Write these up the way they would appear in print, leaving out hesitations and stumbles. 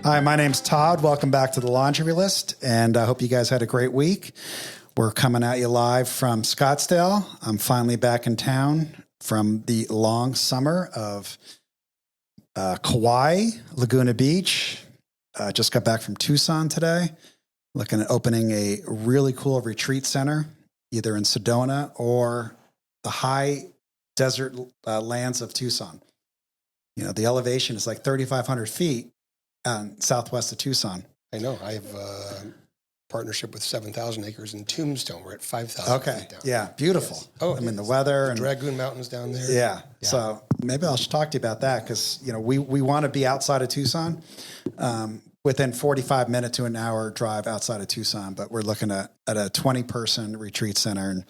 Hi, my name's Todd. Welcome back to the Laundry List, and I hope you guys had a great week. We're coming at you live from Scottsdale. I'm finally back in town from the long summer of Kauai, Laguna Beach. Just got back from Tucson today, looking at opening a really cool retreat center, either in Sedona or the high desert lands of Tucson. You know, the elevation is like 3,500 feet southwest of Tucson. I know. I have a partnership with 7,000 acres in Tombstone. We're at 5,000 feet down. Yeah, beautiful. Yes. Oh, I mean, the weather. The and Dragoon Mountains down there. Yeah. So maybe I should talk to you about that because, you know, we want to be outside of Tucson, within 45 minute to an hour drive outside of Tucson, but we're looking at a 20-person retreat center, and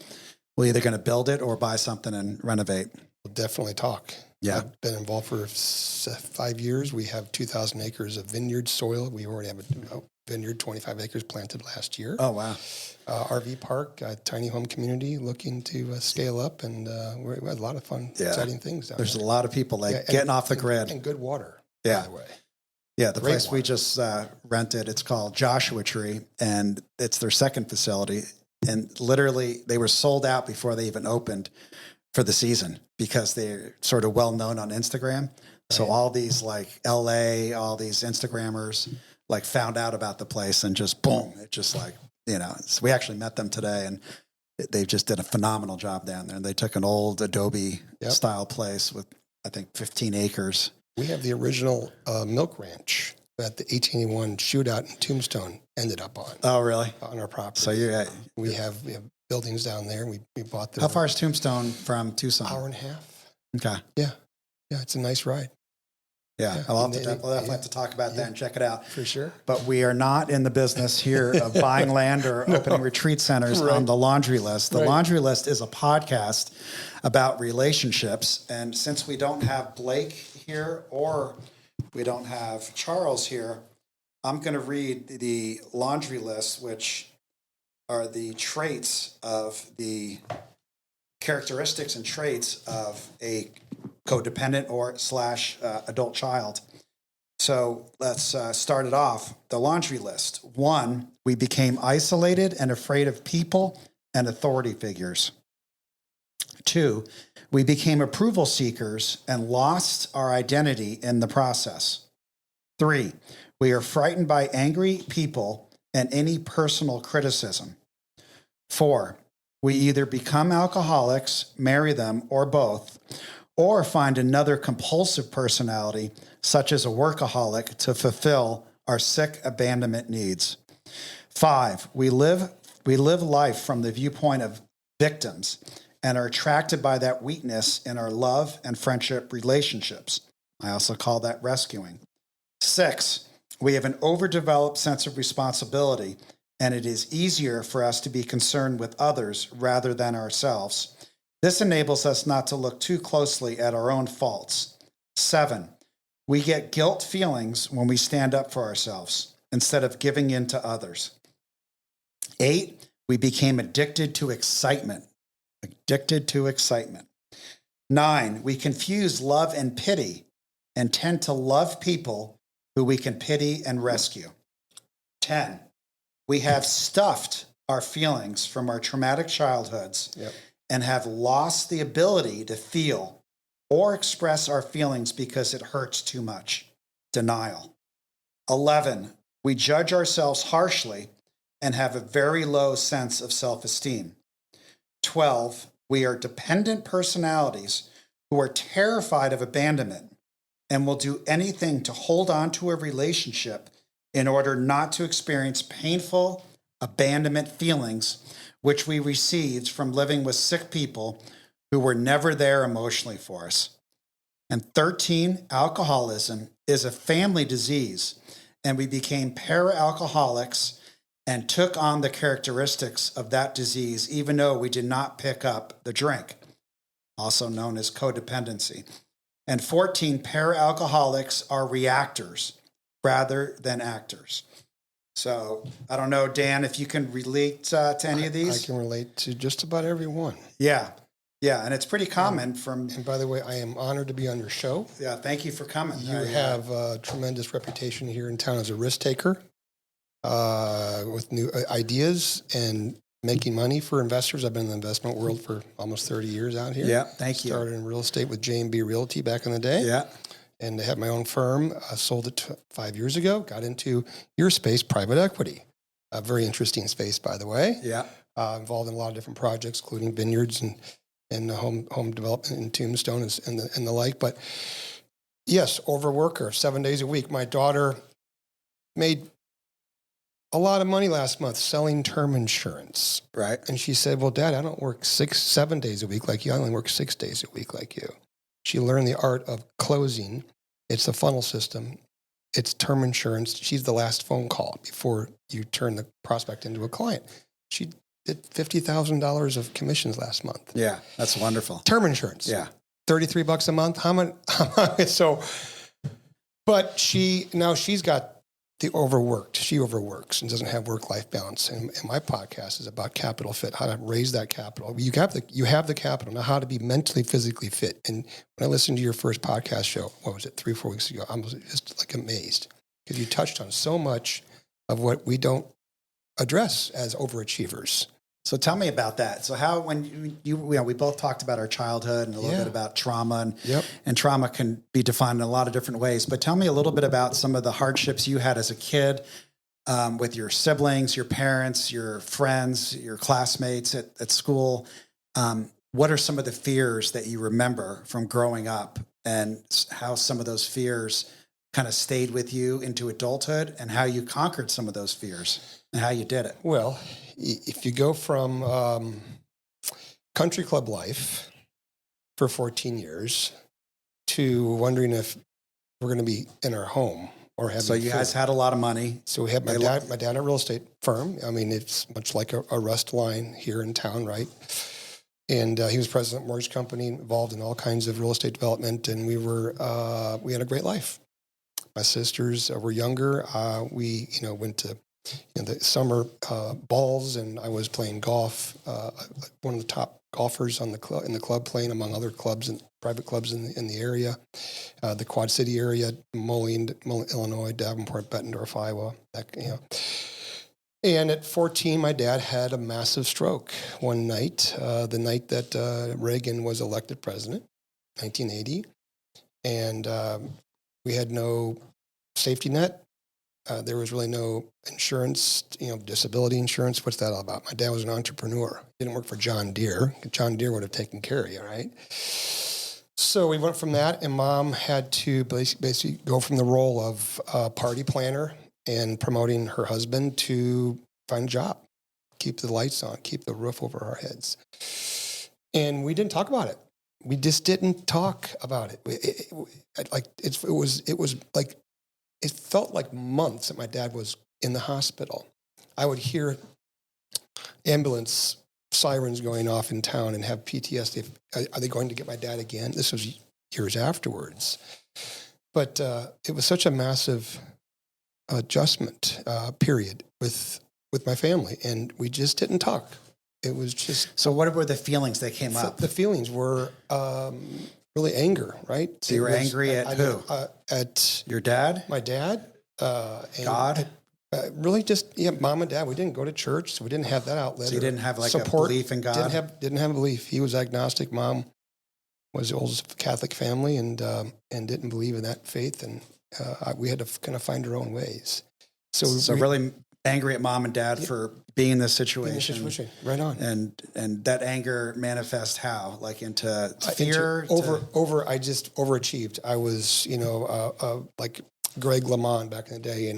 we're either going to build it or buy something and renovate. We'll definitely talk. Yeah. I've been involved for 5 years. We have 2,000 acres of vineyard soil. We already have a vineyard, 25 acres planted last year. Oh, wow. RV park, a tiny home community looking to scale up, and we had a lot of fun, exciting things down There's there. a lot of people getting off the grid. And good water, by the way. Yeah, the Great place water. we just rented, it's called Joshua Tree, and it's their second facility. And literally, they were sold out before they even opened for the season because they're sort of well known on Instagram. So all these like LA, all these Instagrammers like found out about the place and just boom, it just like, you know, so we actually met them today and they just did a phenomenal job down there. And they took an old Adobe style place with, I think, 15 acres. We have the original milk ranch that the 1881 shootout in Tombstone ended up on. Oh, really? On our property. So we have buildings down there. We bought them. How far is Tombstone from Tucson? Hour and a half. Okay. Yeah, it's a nice ride. Yeah. We'll definitely have to talk about that and check it out. For sure. But we are not in the business here of buying land or opening retreat centers on the Laundry List. The Laundry List is a podcast about relationships. And since we don't have Blake here or we don't have Charles here, I'm going to read the laundry list, which are the traits of the characteristics and traits of a codependent or / adult child. So let's start it off. The laundry list. 1, we became isolated and afraid of people and authority figures. 2, we became approval seekers and lost our identity in the process. 3, we are frightened by angry people and any personal criticism. 4, we either become alcoholics, marry them, or both, or find another compulsive personality, such as a workaholic, to fulfill our sick abandonment needs. 5, we live life from the viewpoint of victims and are attracted by that weakness in our love and friendship relationships. I also call that rescuing. 6, we have an overdeveloped sense of responsibility, and it is easier for us to be concerned with others rather than ourselves. This enables us not to look too closely at our own faults. 7, we get guilt feelings when we stand up for ourselves instead of giving in to others. 8, we became addicted to excitement. 9, we confuse love and pity and tend to love people who we can pity and rescue. 10, we have stuffed our feelings from our traumatic childhoods and have lost the ability to feel or express our feelings because it hurts too much. Denial. 11, we judge ourselves harshly and have a very low sense of self-esteem. 12, we are dependent personalities who are terrified of abandonment and will do anything to hold on to a relationship in order not to experience painful abandonment feelings, which we received from living with sick people who were never there emotionally for us. And 13, alcoholism is a family disease, and we became para-alcoholics and took on the characteristics of that disease, even though we did not pick up the drink, also known as codependency. And 14, para-alcoholics are reactors rather than actors. So I don't know, Dan, if you can relate to any of these. I can relate to just about every one. Yeah. Yeah, and it's pretty common from. And by the way, I am honored to be on your show. Yeah, thank you for coming. You have a tremendous reputation here in town as a risk taker with new ideas and making money for investors. I've been in the investment world for almost 30 years out here. Yeah, thank you. Started in real estate with J&B Realty back in the day. Yeah. And I had my own firm. I sold it 5 years ago. Got into your space, private equity. A very interesting space, by the way. Yeah. Involved in a lot of different projects, including vineyards and home development in Tombstone and the like. But yes, overworker, 7 days a week. My daughter made a lot of money last month selling term insurance. Right. And she said, well, Dad, I don't work 7 days a week like you. I only work 6 days a week like you. She learned the art of closing. It's a funnel system. It's term insurance. She's the last phone call before you turn the prospect into a client. She did $50,000 of commissions last month. Yeah, that's wonderful. Term insurance. Yeah. $33 a month. How much? So, but she's got the overworked. She overworks and doesn't have work-life balance. And my podcast is about CapitalFit, how to raise that capital. You have the capital, now how to be mentally, physically fit. And when I listened to your first podcast show, what was it, 3 or 4 weeks ago, I was just like amazed because you touched on so much of what we don't address as overachievers. So tell me about that. So how, when we both talked about our childhood and a little bit about trauma, and trauma can be defined in a lot of different ways. But tell me a little bit about some of the hardships you had as a kid with your siblings, your parents, your friends, your classmates at school. What are some of the fears that you remember from growing up, and how some of those fears kind of stayed with you into adulthood, and how you conquered some of those fears and how you did it? Well, if you go from country club life for 14 years to wondering if we're going to be in our home or having So you guys had a lot of money. So we had my dad had a real estate firm. I mean, it's much like a rust line here in town, right? And he was president of a mortgage company, involved in all kinds of real estate development, and we had a great life. My sisters were younger. We went to the summer balls, and I was playing golf. One of the top golfers in the club, playing among other clubs and private clubs in the area, the Quad City area, Moline, Illinois, Davenport, Bettendorf, Iowa. And at 14, my dad had a massive stroke one night, the night that Reagan was elected president, 1980, and we had no safety net. There was really no insurance, disability insurance. What's that all about? My dad was an entrepreneur. Didn't work for John Deere. John Deere would have taken care of you, right? So we went from that, and Mom had to basically go from the role of party planner and promoting her husband to find a job, keep the lights on, keep the roof over our heads. And we didn't talk about it. We just didn't talk about it. It felt like months that my dad was in the hospital. I would hear ambulance sirens going off in town and have PTSD. Are they going to get my dad again? This was years afterwards. But it was such a massive adjustment period with my family, and we just didn't talk. It was just... So what were the feelings that came up? The feelings were really anger, right? So you were angry at who? At your dad? My dad. And God? Really just, Mom and Dad. We didn't go to church, so we didn't have that outlet. So you didn't have like support. A belief in God? Didn't have a belief. He was agnostic. Mom was the oldest Catholic family and didn't believe in that faith, and we had to kind of find our own ways. So really angry at Mom and Dad for being in this situation. Right on. And that anger manifests how? Like into fear? I just overachieved. I was, like Greg LeMond back in the day,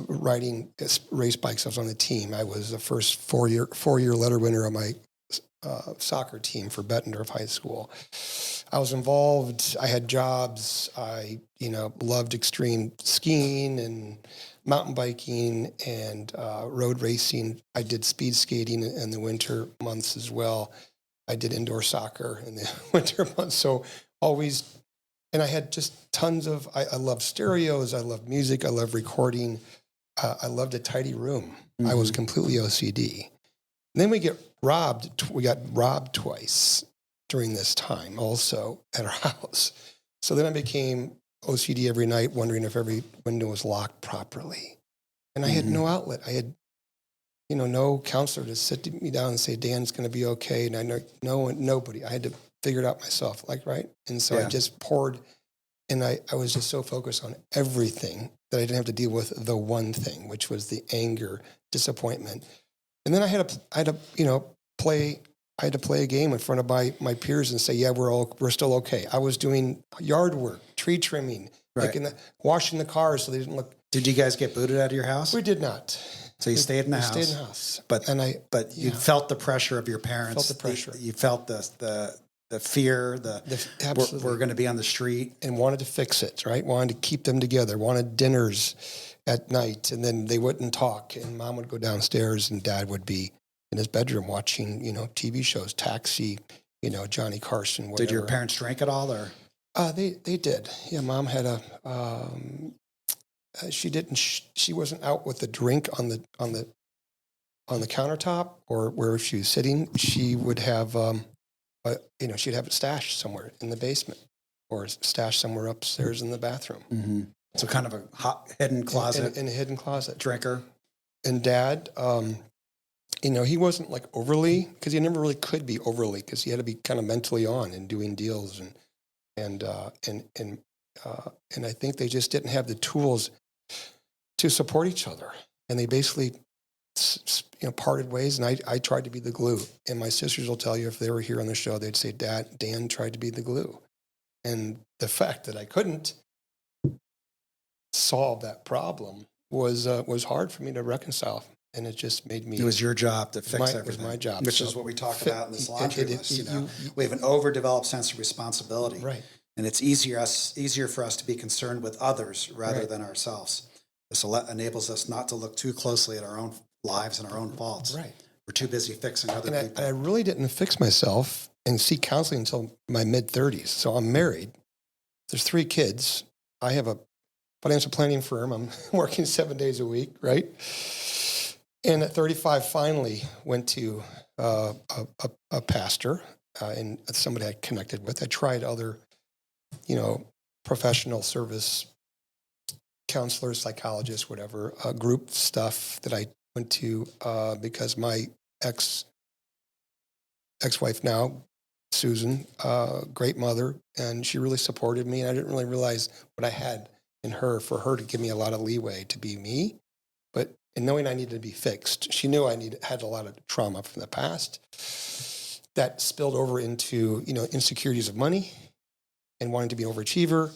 riding race bikes. I was on the team. I was the first four-year letter winner on my soccer team for Bettendorf High School. I was involved. I had jobs. I, loved extreme skiing and mountain biking and road racing. I did speed skating in the winter months as well. I did indoor soccer in the winter months. So always, and I had just tons of, I love stereos. I love music. I love recording. I loved a tidy room. Mm-hmm. I was completely OCD. And then we get robbed. We got robbed twice during this time also at our house. So then I became OCD every night, wondering if every window was locked properly. And I had no outlet. I had, no counselor to sit me down and say, Dan's going to be okay. And I know nobody. I had to figure it out myself, right? And so I just poured, and I was just so focused on everything that I didn't have to deal with the one thing, which was the anger, disappointment. And then I had to play a game in front of my peers and say, yeah, we're still okay. I was doing yard work, tree trimming, washing the cars so they didn't look. Did you guys get booted out of your house? We did not. So you stayed in the house. Stayed in the house. But you felt the pressure of your parents. Felt the pressure. You felt the fear, absolutely. we're going to be on the street. And wanted to fix it, right? Wanted to keep them together. Wanted dinners at night, and then they wouldn't talk. And Mom would go downstairs, and Dad would be in his bedroom watching, TV shows, Taxi, Johnny Carson, whatever. Did your parents drink at all, or? They did. Yeah, Mom had she wasn't out with a drink on the countertop or where she was sitting. She would have, she'd have it stashed somewhere in the basement or stashed somewhere upstairs in the bathroom. Mm-hmm. So kind of a hidden closet. In a hidden closet. Drinker. And Dad, he wasn't like overly, because he never really could be overly, because he had to be kind of mentally on and doing deals and I think they just didn't have the tools to support each other, and they basically parted ways. And I tried to be the glue, and my sisters will tell you if they were here on the show, they'd say, Dan tried to be the glue, and the fact that I couldn't solve that problem was hard for me to reconcile. And it just made me. It was your job to fix everything. It was my job. Which is what we talk about in this laundry list. We have an overdeveloped sense of responsibility. Right. And it's easier for us to be concerned with others rather than ourselves. This enables us not to look too closely at our own lives and our own faults. Right. We're too busy fixing other people. I really didn't fix myself and seek counseling until my mid-30s. So I'm married. There's 3 kids. I have a financial planning firm. I'm working 7 days a week, right? And at 35, finally went to a pastor and somebody I connected with. I tried other, professional service counselors, psychologists, whatever, group stuff that I went to because my ex-wife now, Susan, great mother, and she really supported me. And I didn't really realize what I had in her for her to give me a lot of leeway to be me. But in knowing I needed to be fixed, she knew I had a lot of trauma from the past that spilled over into, insecurities of money and wanting to be an overachiever.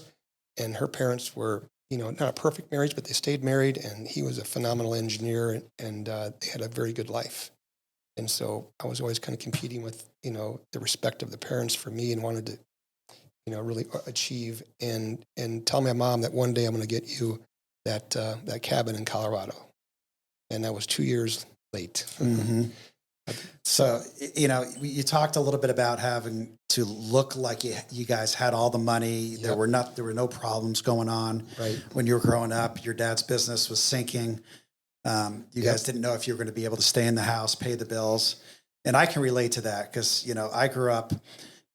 And her parents were, not a perfect marriage, but they stayed married, and he was a phenomenal engineer, and they had a very good life. And so I was always kind of competing with, the respect of the parents for me, and wanted to, really achieve and tell my mom that one day I'm going to get you that cabin in Colorado. And that was 2 years late. Mm-hmm. So, you talked a little bit about having to look like you guys had all the money. Yep. There were no problems going on. Right. When you were growing up, your dad's business was sinking. You guys didn't know if you were going to be able to stay in the house, pay the bills. And I can relate to that because, I grew up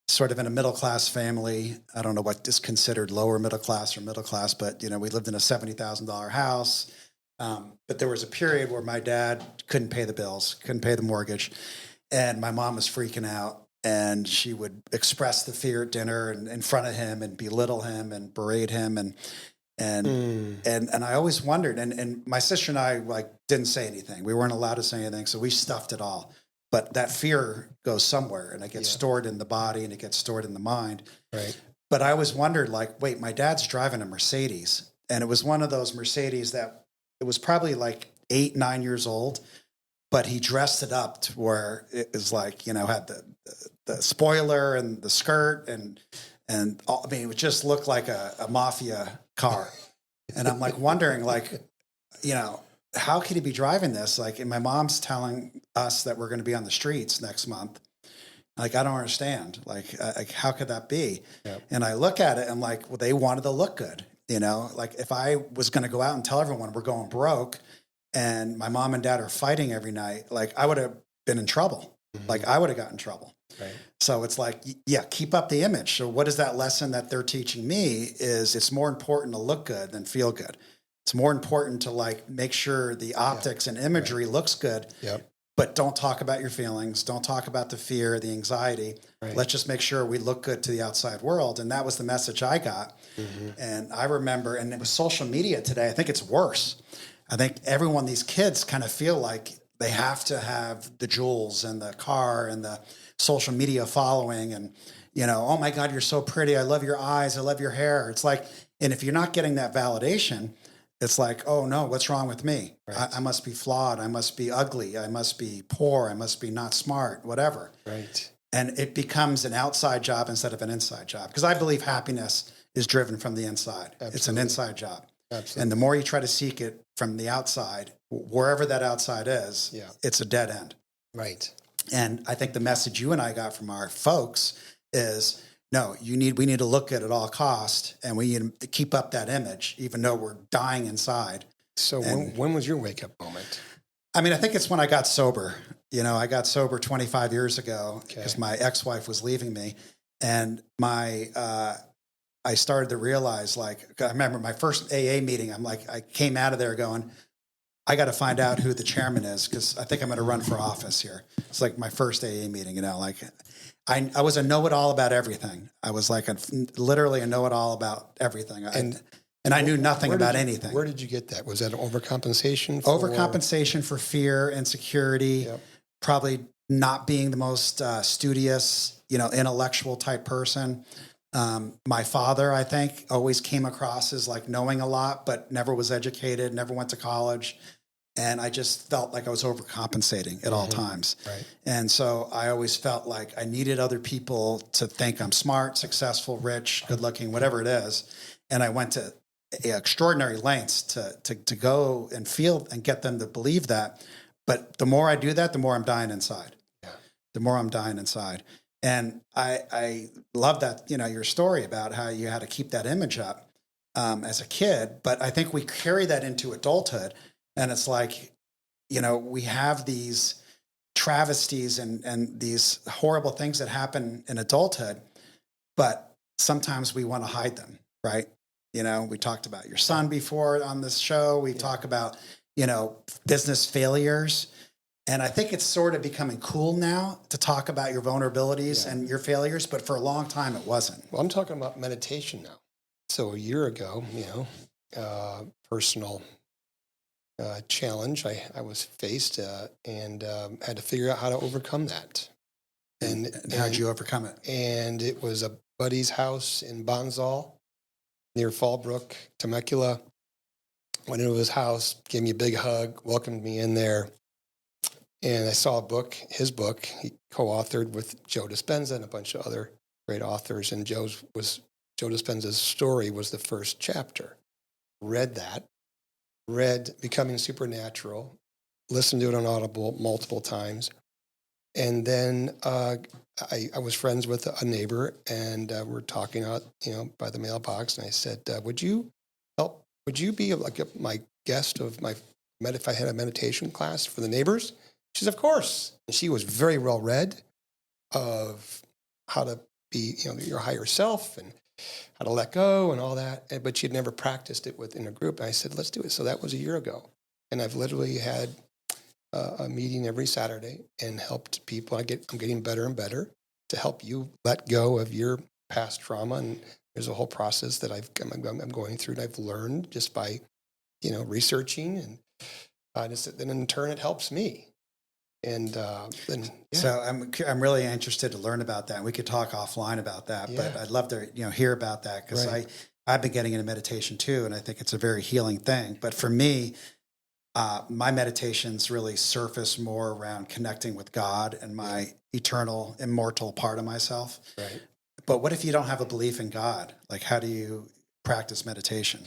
sort of in a middle-class family. I don't know what is considered lower middle class or middle class, but, we lived in a $70,000 house. But there was a period where my dad couldn't pay the bills, couldn't pay the mortgage, and my mom was freaking out, and she would express the fear at dinner and in front of him and belittle him and berate him. And I always wondered, and my sister and I didn't say anything. We weren't allowed to say anything. So we stuffed it all, but that fear goes somewhere and it gets stored in the body and it gets stored in the mind. Right. But I always wondered wait, my dad's driving a Mercedes, and it was one of those Mercedes that it was probably 8, 9 years old, but he dressed it up to where it was had the spoiler and the skirt and all, it would just look like a mafia car. And I'm wondering, how could he be driving this? And my mom's telling us that we're going to be on the streets next month. I don't understand. How could that be? Yep. And I look at it, and well, they wanted to look good. If I was going to go out and tell everyone we're going broke and my mom and dad are fighting every night, I would have been in trouble. Like I would have gotten in trouble. Right. So it's like, yeah, keep up the image. So what is that lesson that they're teaching me is it's more important to look good than feel good. It's more important to like make sure the optics and imagery looks good, but don't talk about your feelings. Don't talk about the fear, the anxiety. Right. Let's just make sure we look good to the outside world. And that was the message I got. And I remember, and it was social media today. I think it's worse. I think these kids kind of feel like they have to have the jewels and the car and the social media following and, oh my God, you're so pretty. I love your eyes. I love your hair. It's like, and if you're not getting that validation, it's like, oh no, what's wrong with me? Right. I must be flawed. I must be ugly. I must be poor. I must be not smart, whatever. Right. And it becomes an outside job instead of an inside job. Because I believe happiness is driven from the inside. Absolutely. It's an inside job. Absolutely. And the more you try to seek it from the outside, wherever that outside is, it's a dead end. Right. And I think the message you and I got from our folks is, no, we need to look good at all cost, and we need to keep up that image, even though we're dying inside. So when was your wake-up moment? I mean, I think it's when I got sober. I got sober 25 years ago because my ex-wife was leaving me. And I started to realize, like, I remember my first AA meeting, I came out of there going, I got to find out who the chairman is because I think I'm going to run for office here. It's like my first AA meeting, I was a know-it-all about everything. I was like literally a know-it-all about everything. And I knew nothing about anything. Where did you get that? Was that an overcompensation? Overcompensation for fear, insecurity, probably not being the most studious, intellectual type person. My father, I think, always came across as like knowing a lot, but never was educated, never went to college. And I just felt like I was overcompensating at all times. Right. And so I always felt like I needed other people to think I'm smart, successful, rich, good looking, whatever it is. And I went to extraordinary lengths to go and feel and get them to believe that. But the more I do that, the more I'm dying inside. Yeah. The more I'm dying inside. And I love that, your story about how you had to keep that image up as a kid. But I think we carry that into adulthood. And it's like, we have these travesties and these horrible things that happen in adulthood, but sometimes we want to hide them, right? We talked about your son before on this show. We talk about, business failures. And I think it's sort of becoming cool now to talk about your vulnerabilities and your failures, but for a long time it wasn't. Well, I'm talking about meditation now. So a year ago, personal challenge I was faced and had to figure out how to overcome that. And how'd you overcome it? And it was a buddy's house in Bonsall near Fallbrook, Temecula. Went into his house, gave me a big hug, welcomed me in there. And I saw his book, he co-authored with Joe Dispenza and a bunch of other great authors. And Joe Dispenza's story was the first chapter. Read Becoming Supernatural, listened to it on Audible multiple times. And then I was friends with a neighbor, and we're talking out, by the mailbox. And I said, would you be like my guest of if I had a meditation class for the neighbors? She says, of course. And she was very well read of how to be, your higher self and how to let go and all that. But she had never practiced it within a group. And I said, let's do it. So that was a year ago. And I've literally had a meeting every Saturday and helped people. I'm getting better and better to help you let go of your past trauma. And there's a whole process that I'm going through, and I've learned just by, researching, and then in turn it helps me. And so I'm really interested to learn about that. We could talk offline about that, but I'd love to hear about that because I've been getting into meditation too, and I think it's a very healing thing. But for me, my meditations really surface more around connecting with God and my eternal, immortal part of myself. Right. But what if you don't have a belief in God? Like, how do you practice meditation?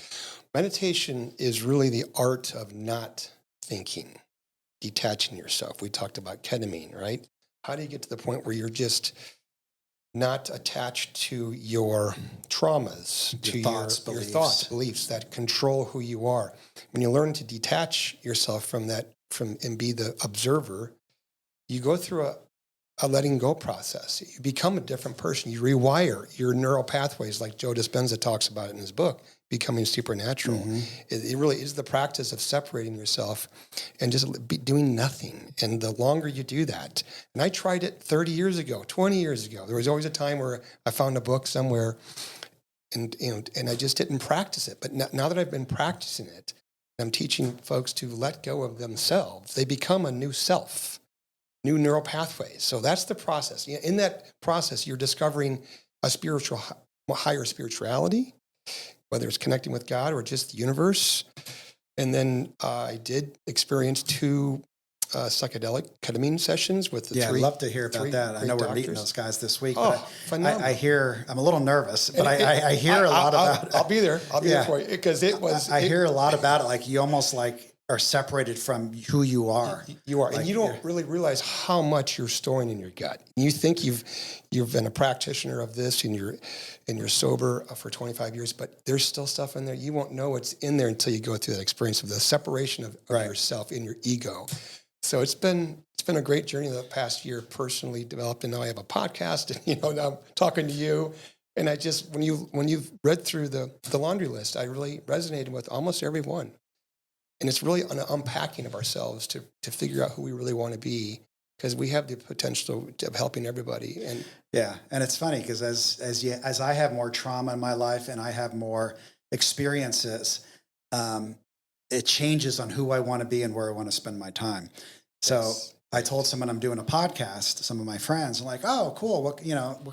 Meditation is really the art of not thinking, detaching yourself. We talked about ketamine, right? How do you get to the point where you're just not attached to your traumas, to your thoughts, beliefs that control who you are? When you learn to detach yourself from that, and be the observer, you go through a letting go process. You become a different person. You rewire your neural pathways, like Joe Dispenza talks about in his book, Becoming Supernatural. Mm-hmm. It really is the practice of separating yourself and just doing nothing. And the longer you do that, and I tried it 30 years ago, 20 years ago. There was always a time where I found a book somewhere and I just didn't practice it. But now that I've been practicing it, I'm teaching folks to let go of themselves. They become a new self, new neural pathways. So that's the process. In that process, you're discovering a higher spirituality, whether it's connecting with God or just the universe. And then I did experience 2 psychedelic ketamine sessions with the I'd love to hear about that. I know we're meeting those guys this week. But I hear, I'm a little nervous, but I hear a lot about it. I'll be there. I'll be there for you because it was. I hear a lot about it. Like you almost like are separated from who you are. You are, and you don't really realize how much you're storing in your gut. You think you've been a practitioner of this, and you're sober for 25 years, but there's still stuff in there. You won't know what's in there until you go through that experience of the separation of yourself in your ego. So it's been a great journey the past year, personally developed, and now I have a podcast, and now I'm talking to you. And I just when you've read through the laundry list, I really resonated with almost every one. And it's really an unpacking of ourselves to figure out who we really want to be, because we have the potential of helping everybody. And and it's funny because as I have more trauma in my life and I have more experiences, it changes on who I want to be and where I want to spend my time. So I told someone I'm doing a podcast. Some of my friends are like, "Oh, cool! What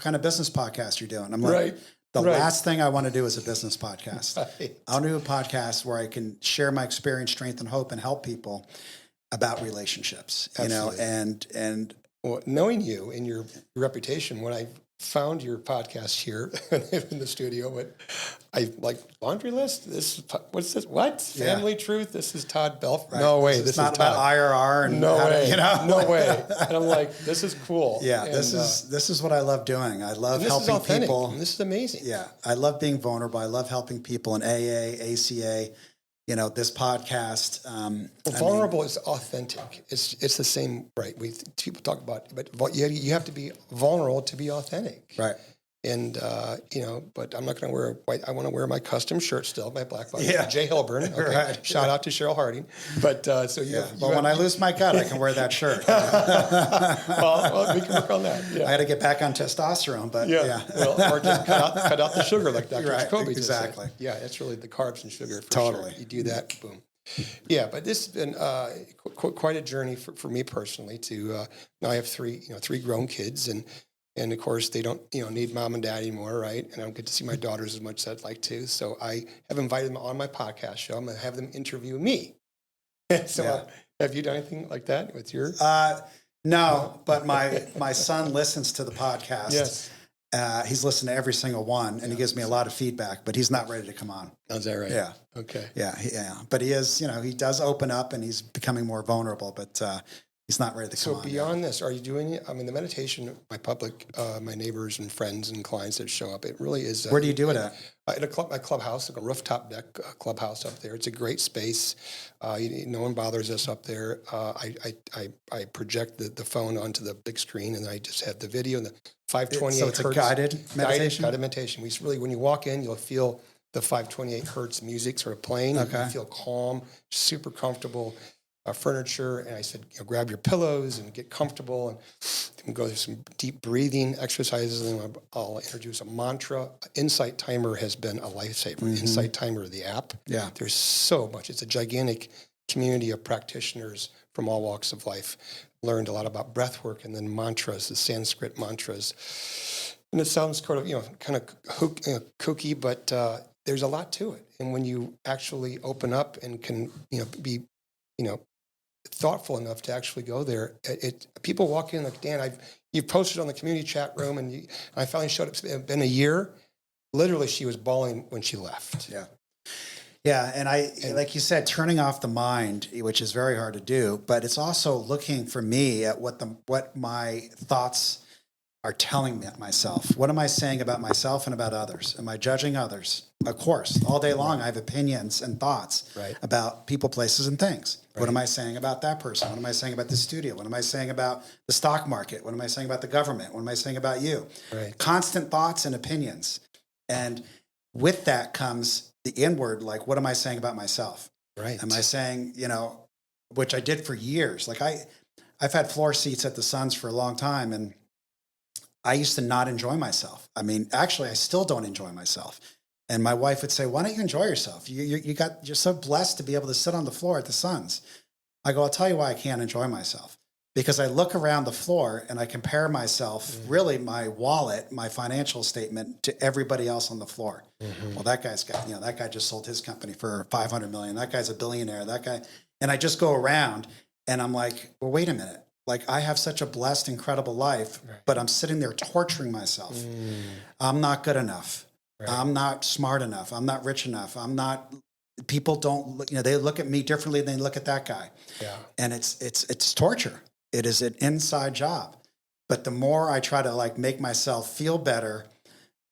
kind of business podcast you're doing?" I'm like, The last thing I want to do is a business podcast. I'll do a podcast where I can share my experience, strength, and hope, and help people about relationships. Absolutely. And well, knowing you and your reputation, when I found your podcast here in the studio, but I like laundry list. What's this? What family truth? This is Todd Belf. Right. No way. This is not Todd. About IRR and no way. No way. And I'm like, this is cool. Yeah, and this is what I love doing. I love helping people. And this is amazing. Yeah, I love being vulnerable. I love helping people in AA, ACA. This podcast. Vulnerable is authentic. It's the same, right? People talk about it, but you have to be vulnerable to be authentic, right? And but I'm not going to wear white. I want to wear my custom shirt still, my black button. Yeah. Jay Hilburn. Okay. Right. Shout out to Cheryl Harding. But when I lose my gut, I can wear that shirt. well, we can work on that. Yeah. I got to get back on testosterone, but well, or just cut out the sugar, like Dr. Jacoby did. Exactly. Yeah, it's really the carbs and sugar. For totally. Sure. You do that, boom. Yeah, but this has been quite a journey for me personally. Now I have three grown kids, and of course they don't need mom and dad anymore, right? And I don't get to see my daughters as much as I'd like to. So I have invited them on my podcast show. I'm going to have them interview me. So have you done anything like that with your? No, but my son listens to the podcast. Yes. He's listened to every single one, and he gives me a lot of feedback, but he's not ready to come on. Is that right? Yeah. Okay. Yeah. But he is, he does open up and he's becoming more vulnerable, but he's not ready to come on. So beyond this, are you doing it? I mean, the meditation, my neighbors and friends and clients that show up, it really is. Where do you do it at? At a clubhouse, like a rooftop deck clubhouse up there. It's a great space. No one bothers us up there. I project the phone onto the big screen, and I just have the video and the 528 So it's hertz. a guided meditation? Guided meditation. When you walk in, you'll feel the 528 hertz music sort of playing. Okay. You feel calm, super comfortable. Furniture, and I said, grab your pillows and get comfortable, and go through some deep breathing exercises. And then I'll introduce a mantra. Insight Timer has been a lifesaver. Mm-hmm. Insight Timer, the app. Yeah, there's so much. It's a gigantic community of practitioners from all walks of life. Learned a lot about breath work and then mantras, the Sanskrit mantras. And it sounds kind of kooky, but there's a lot to it. And when you actually open up and can be thoughtful enough to actually go there. People walk in like, Dan, you've posted on the community chat room, and I finally showed up. It's been a year. Literally, she was bawling when she left. Yeah, and like you said, turning off the mind, which is very hard to do, but it's also looking for me at what my thoughts are telling me myself? What am I saying about myself and about others? Am I judging others? Of course, all day long I have opinions and thoughts about people, places, and things. What am I saying about that person? What am I saying about the studio? What am I saying about the stock market? What am I saying about the government? What am I saying about you? Constant thoughts and opinions. And with that comes the inward, like, what am I saying about myself? Am I saying, which I did for years. Like I've had floor seats at the Suns for a long time, and I used to not enjoy myself. I mean, actually, I still don't enjoy myself. And my wife would say, "Why don't you enjoy yourself? You're so blessed to be able to sit on the floor at the Suns." I go, "I'll tell you why I can't enjoy myself. Because I look around the floor and I compare myself, really my wallet, my financial statement, to everybody else on the floor. Well, that guy's got, that guy just sold his company for $500 million. That guy's a billionaire. That guy." And I just go around and I'm like, well, wait a minute. Like, I have such a blessed, incredible life, but I'm sitting there torturing myself. I'm not good enough. I'm not smart enough. I'm not rich enough. People don't look, they look at me differently than they look at that guy. And it's torture. It is an inside job. But the more I try to make myself feel better,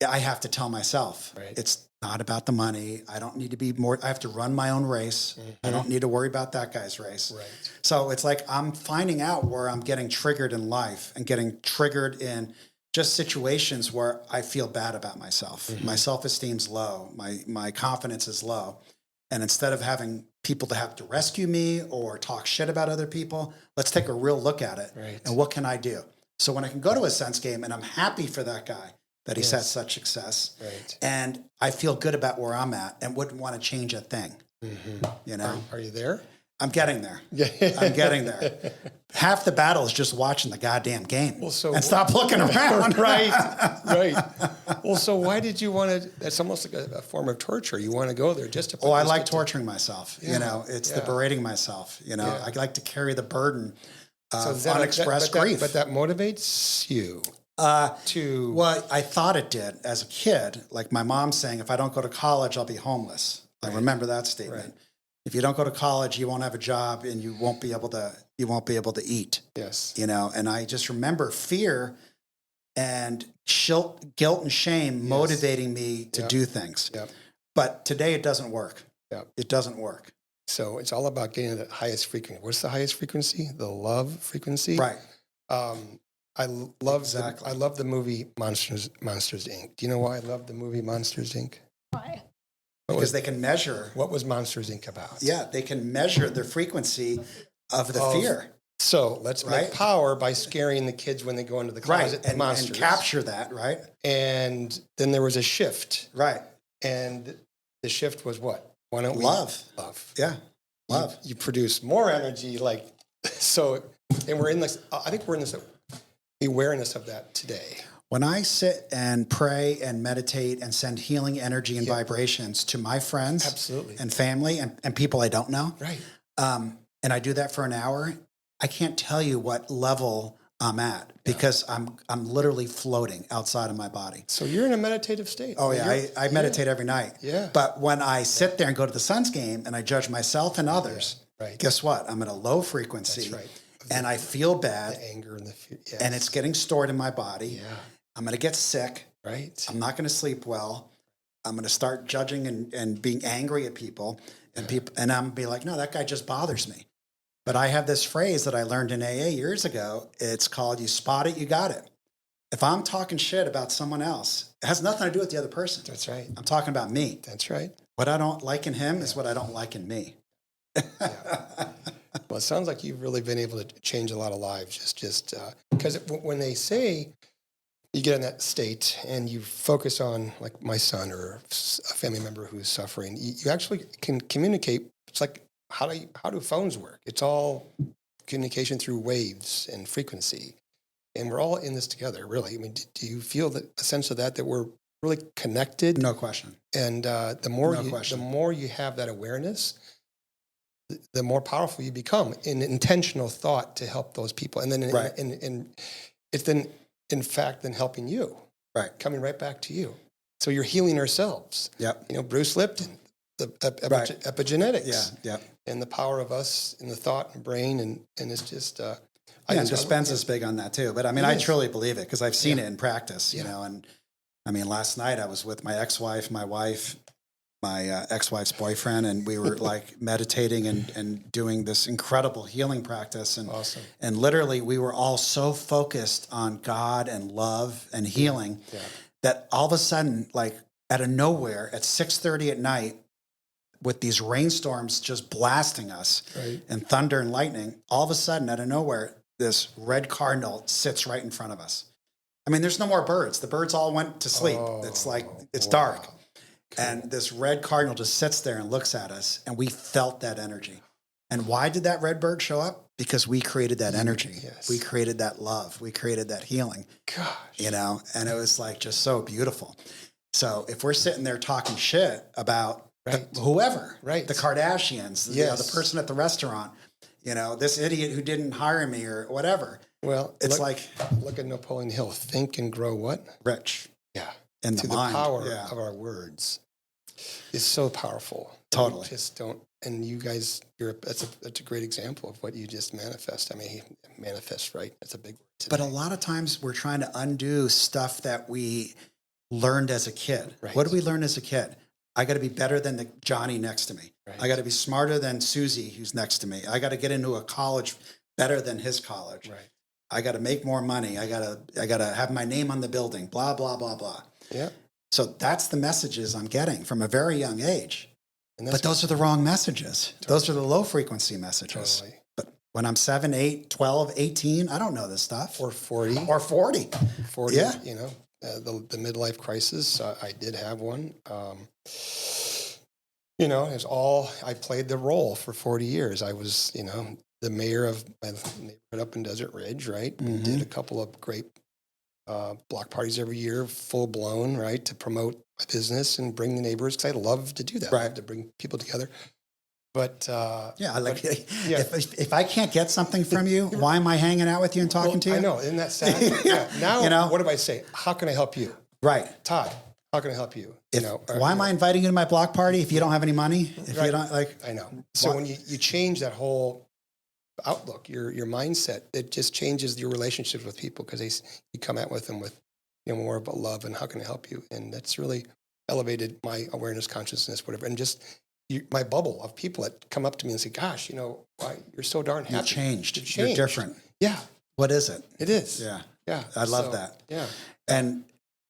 I have to tell myself, it's not about the money. I don't need to be more, I have to run my own race. I don't need to worry about that guy's race. So it's like I'm finding out where I'm getting triggered in life and getting triggered in just situations where I feel bad about myself. My self-esteem's low. My confidence is low. And instead of having people to have to rescue me or talk shit about other people, let's take a real look at it. And what can I do? So when I can go to a Suns game and I'm happy for that guy that he's had such success, and I feel good about where I'm at and wouldn't want to change a thing. Are you there? I'm getting there. I'm getting there. Half the battle is just watching the goddamn game and stop looking around. Right. Well, so why did you want to? That's almost like a form of torture. You want to go there just to. I like torturing myself. It's the berating myself. I like to carry the burden of unexpressed grief. But that motivates you. Well, I thought it did as a kid. Like my mom saying, if I don't go to college, I'll be homeless. I remember that statement. If you don't go to college, you won't have a job and you won't be able to eat. And I just remember fear and guilt and shame motivating me to do things. But today it doesn't work. It doesn't work. So it's all about getting the highest frequency. What's the highest frequency? The love frequency. I love the movie Monsters Inc. Do you know why I love the movie Monsters Inc.? Why? Because they can measure. What was Monsters Inc. about? Yeah, they can measure the frequency of the fear. So let's make power by scaring the kids when they go into the closet. And capture that, right? And then there was a shift. And the shift was what? Why don't we? Love. Yeah, love. You produce more energy, and we're in this, I think we're in this awareness of that today. When I sit and pray and meditate and send healing energy and vibrations to my friends and family and people I don't know, and I do that for an hour, I can't tell you what level I'm at because I'm literally floating outside of my body. So you're in a meditative state. Oh, yeah. I meditate every night. But when I sit there and go to the Suns game and I judge myself and others, guess what? I'm at a low frequency and I feel bad. The anger and the fear. And it's getting stored in my body. I'm going to get sick. I'm not going to sleep well. I'm going to start judging and being angry at people. And I'm going to be like, no, that guy just bothers me. But I have this phrase that I learned in AA years ago. It's called, you spot it, you got it. If I'm talking shit about someone else, it has nothing to do with the other person. That's right. I'm talking about me. That's right. What I don't like in him is what I don't like in me. Well, it sounds like you've really been able to change a lot of lives. Just because when they say you get in that state and you focus on, like my son or a family member who's suffering, you actually can communicate. It's like, how do phones work? It's all communication through waves and frequency. And we're all in this together, really. I mean, do you feel a sense of that we're really connected? No question. And the more you have that awareness, the more powerful you become in intentional thought to help those people. And then it's then, in fact, then helping you. Coming right back to you. So you're healing ourselves. Bruce Lipton, the epigenetics. And the power of us in the thought and brain. And it's just, Yeah, and Dispensa's big on that too. But I mean, I truly believe it because I've seen it in practice, you know. And I mean, last night I was with my ex-wife, my wife, my ex-wife's boyfriend, and we were like meditating and doing this incredible healing practice. And, and literally we were all so focused on God and love and healing that all of a sudden, like out of nowhere at 6:30 at night, with these rainstorms just blasting us and thunder and lightning, all of a sudden out of nowhere, this red cardinal sits right in front of us. I mean, there's no more birds. The birds all went to sleep. It's like, it's dark. Cool. And this red cardinal just sits there and looks at us, and we felt that energy. And why did that red bird show up? Because we created that energy. Yes. We created that love. We created that healing. Gosh. You know, and it was like just so beautiful. So if we're sitting there talking shit about whoever, the Kardashians, you know, the person at the restaurant, you know, this idiot who didn't hire me or whatever. Well, it's look at Napoleon Hill. Think and grow what? Rich. Yeah. In the mind. The power of our words is so powerful. Totally. We just don't. And you guys, that's a great example of what you just manifest. I mean, manifest, right? That's a big word today. But a lot of times we're trying to undo stuff that we learned as a kid. Right. What did we learn as a kid? I got to be better than the Johnny next to me. Right. I got to be smarter than Susie who's next to me. I got to get into a college better than his college. Right. I got to make more money. I got to have my name on the building. Blah blah blah blah. Yeah. So that's the messages I'm getting from a very young age. But those are the wrong messages. Totally. Those are the low frequency messages. Totally. But when I'm 7, 8, 12, 18, I don't know this stuff. Or 40. Or 40. 40, yeah. You know, the midlife crisis, I did have one. You know, it's all, I played the role for 40 years. I was, you know, the mayor of my neighborhood up in Desert Ridge, right? Mm-hmm. Did a couple of great block parties every year, full blown, right, to promote my business and bring the neighbors, because I love to do that. Right. I love to bring people together. But if I can't get something from you, why am I hanging out with you and talking to you? I know, isn't that sad? Yeah. Now, you know, what do I say? How can I help you? Right, Todd. How can I help you? Why am I inviting you to my block party if you don't have any money? If you don't I know. So when you change that whole outlook, your mindset, it just changes your relationships with people, because you come at with them with, you know, more about love and how can I help you, and that's really elevated my awareness, consciousness, whatever, and just my bubble of people that come up to me and say, "Gosh, you know, why you're so darn happy. You changed. You're different." Yeah. What is it? It is. Yeah. Yeah. I love that. Yeah. And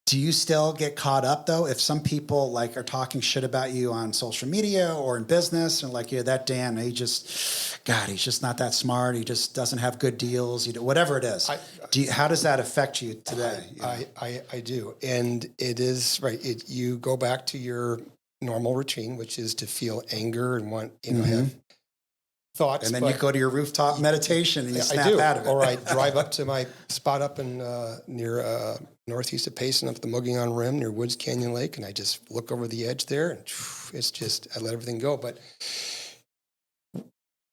do you still get caught up though if some people like are talking shit about you on social media or in business and like, yeah, that Dan, he's just not that smart. He just doesn't have good deals. Whatever it is. How does that affect you today? I do, and it is right. You go back to your normal routine, which is to feel anger and want, you know, have thoughts. And then you go to your rooftop meditation and you snap out of it. Or I drive up to my spot up in near northeast of Payson, up the Mogollon Rim near Woods Canyon Lake, and I just look over the edge there, and it's just, I let everything go. But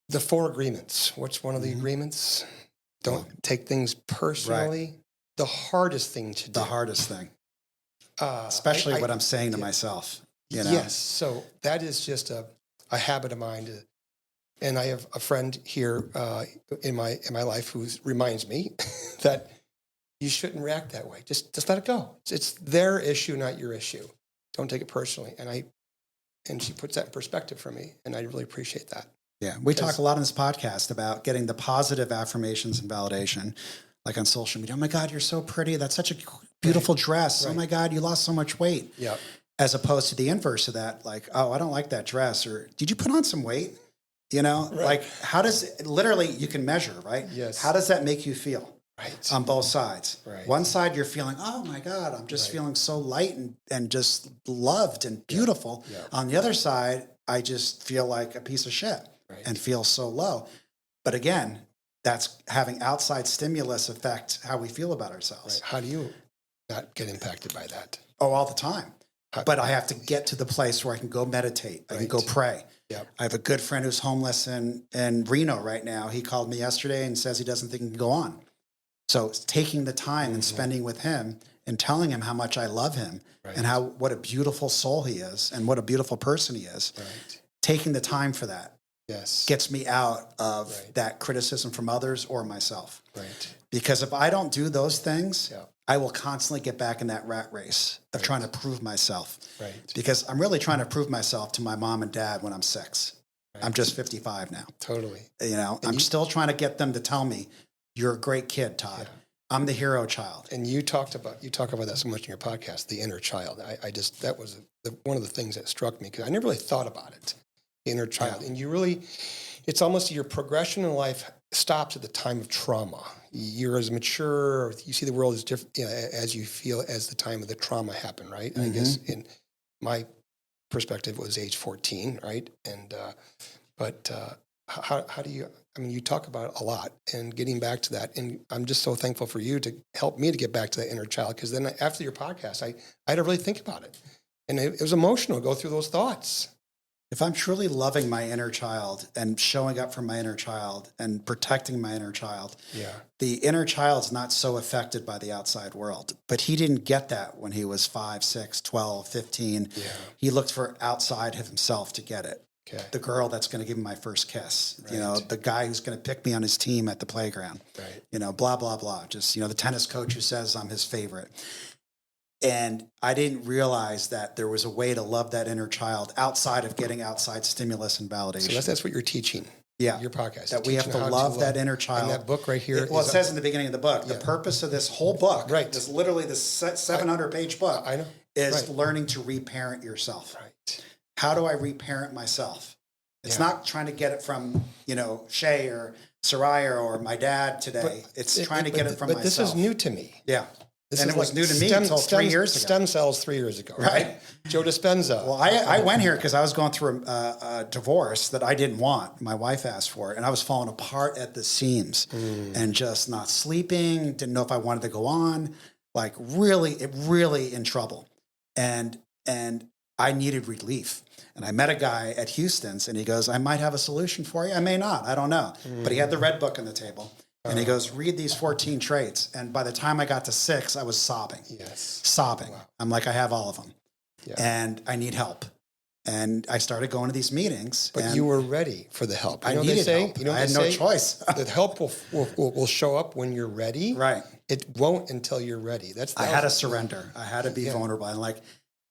the 4 agreements, what's one of the agreements? Don't take things personally. Right. The hardest thing to do. The hardest thing. Especially what I'm saying to myself. You know? Yes. So that is just a habit of mine. And I have a friend here in my life who reminds me that you shouldn't react that way. Just let it go. It's their issue, not your issue. Don't take it personally. And she puts that in perspective for me, and I really appreciate that. Yeah, we talk a lot in this podcast about getting the positive affirmations and validation, like on social media. Oh my God, you're so pretty. That's such a beautiful dress. Right. Oh my God, you lost so much weight. Yeah. As opposed to the inverse of that, like, oh, I don't like that dress, or did you put on some weight? You know, like how does literally you can measure, right? Yes. How does that make you feel? Right. On both sides. Right. One side you're feeling, oh my God, I'm just feeling so light and just loved and beautiful. Yeah. On the other side, I just feel like a piece of shit and feel so low. But again, that's having outside stimulus affect how we feel about ourselves. Right. How do you not get impacted by that? Oh, all the time. But I have to get to the place where I can go meditate. I can go pray. Yep. I have a good friend who's homeless in Reno right now. He called me yesterday and says he doesn't think he can go on. So it's taking the time and spending with him and telling him how much I love him and what a beautiful soul he is and what a beautiful person he is. Right. Taking the time for that Yes. gets me out of Right. that criticism from others or myself. Right. Because if I don't do those things, Yeah. I will constantly get back in that rat race of trying to prove myself. Right. Because I'm really trying to prove myself to my mom and dad when I'm 6. Right. I'm just 55 now. Totally. You know, And I'm still trying to get them to tell me, you're a great kid, Todd. Yeah. I'm the hero child. And you talk about that so much in your podcast, the inner child. That was one of the things that struck me because I never really thought about it, the inner child. And it's almost your progression in life stops at the time of trauma. You're as mature, you see the world as different as you feel as the time of the trauma happened, right? Mm-hmm. I guess in my perspective, it was age 14, right? And how do you? I mean, you talk about it a lot, and getting back to that, and I'm just so thankful for you to help me to get back to that inner child. Because then after your podcast, I had to really think about it, and it was emotional to go through those thoughts. If I'm truly loving my inner child and showing up for my inner child and protecting my inner child, the inner child's not so affected by the outside world. But he didn't get that when he was 5, 6, 12, 15. Yeah. He looked for outside of himself to get it. Okay. The girl that's going to give him my first kiss, right. The guy who's going to pick me on his team at the playground, right. Blah, blah, blah. Just, the tennis coach who says I'm his favorite. And I didn't realize that there was a way to love that inner child outside of getting outside stimulus and validation. So that's what you're teaching. Yeah. Your podcast. That we have to love that inner child. And that book right here. It says in the beginning of the book, the purpose of this whole book, this 700-page book, I know. is learning to reparent yourself. Right. How do I reparent myself? It's not trying to get it from, Shay or Soraya or my dad today. It's trying to get it from myself. But this is new to me. Yeah. And it was new to me until 3 years ago. Stem cells 3 years ago, right? Joe Dispenza. Well, I went here because I was going through a divorce that I didn't want. My wife asked for it, and I was falling apart at the seams and just not sleeping, didn't know if I wanted to go on, like really in trouble. And I needed relief. And I met a guy at Houston's, and he goes, I might have a solution for you. I may not. I don't know. But he had the red book on the table. And he goes, read these 14 traits. And by the time I got to 6, I was sobbing. Yes. Sobbing. Wow. I'm like, I have all of them. Yeah. And I need help. And I started going to these meetings. But you were ready for the help. I needed help. I had no choice. The help will show up when you're ready. Right. It won't until you're ready. I had to surrender. I had to be vulnerable. And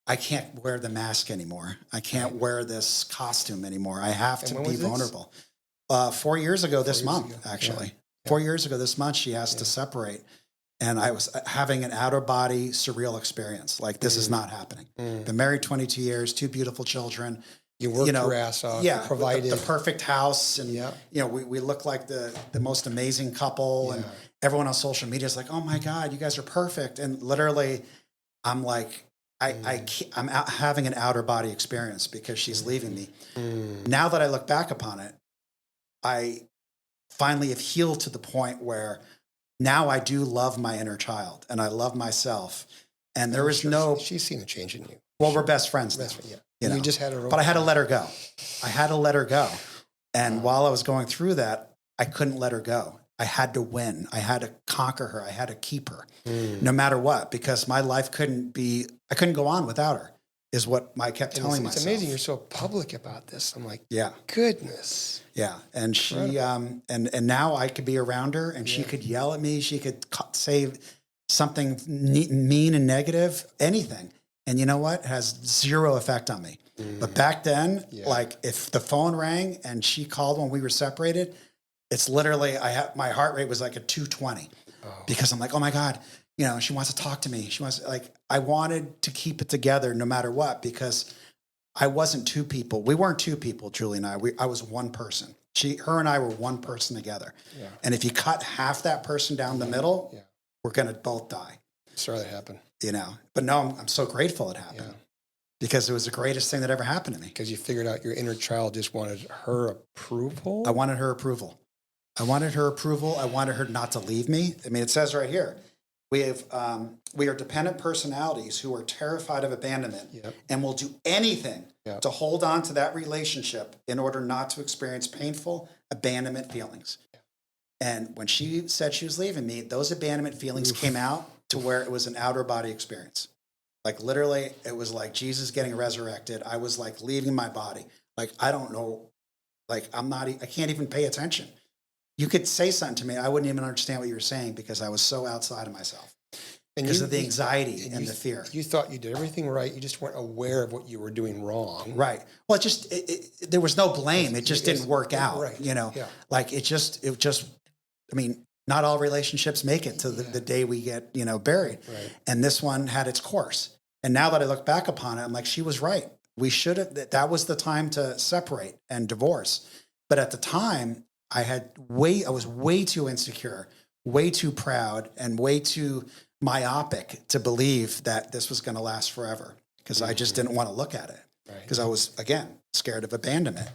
I can't wear the mask anymore. I can't wear this costume anymore. I have to be vulnerable. 4 years ago this month, actually. Yeah. 4 years ago this month, she asked to separate. And I was having an out-of-body surreal experience. Like, this is not happening. Been married 22 years, 2 beautiful children. You worked your ass off. Yeah, provided the perfect house. And, we look like the most amazing couple. And everyone on social media is like, oh, my God, you guys are perfect. And literally, I'm like, I'm having an outer body experience because she's leaving me. Now that I look back upon it, I finally have healed to the point where now I do love my inner child and I love myself. And there is she's seen a change in you. Well, we're best friends now. You just had her. But I had to let her go. And while I was going through that, I couldn't let her go. I had to win. I had to conquer her. I had to keep her no matter what, because my life I couldn't go on without her, is what I kept telling myself. It's amazing you're so public about this. I'm like, goodness. Yeah. And she, and now I could be around her and she could yell at me. She could say something mean and negative, anything. And you know what? It has zero effect on me. But back then, like if the phone rang and she called when we were separated, it's literally, my heart rate was like a 220 because I'm like, oh my God, she wants to talk to me. I wanted to keep it together no matter what, because I wasn't 2 people. We weren't 2 people, Julie and I. I was one person. Her and I were one person together. Yeah. And if you cut half that person down the middle, we're going to both die. Sorry that happened. But no, I'm so grateful it happened because it was the greatest thing that ever happened to me. Because you figured out your inner child just wanted her approval? I wanted her approval. I wanted her not to leave me. I mean, it says right here, we are dependent personalities who are terrified of abandonment and will do anything to hold on to that relationship in order not to experience painful abandonment feelings. And when she said she was leaving me, those abandonment feelings came out to where it was an outer body experience. Like literally, it was like Jesus getting resurrected. I was like leaving my body. Like, I don't know. Like I can't even pay attention. You could say something to me, I wouldn't even understand what you were saying because I was so outside of myself because of the anxiety and the fear. You thought you did everything right. You just weren't aware of what you were doing wrong. Right. Well, there was no blame. It just didn't work out. Right. Like it just, I mean, not all relationships make it to the day we get, buried. Right. And this one had its course. And now that I look back upon it, I'm like, she was right. We should have, that was the time to separate and divorce. But at the time, I was way too insecure, way too proud, and way too myopic to believe that this was going to last forever because I just didn't want to look at it because I was, again, scared of abandonment,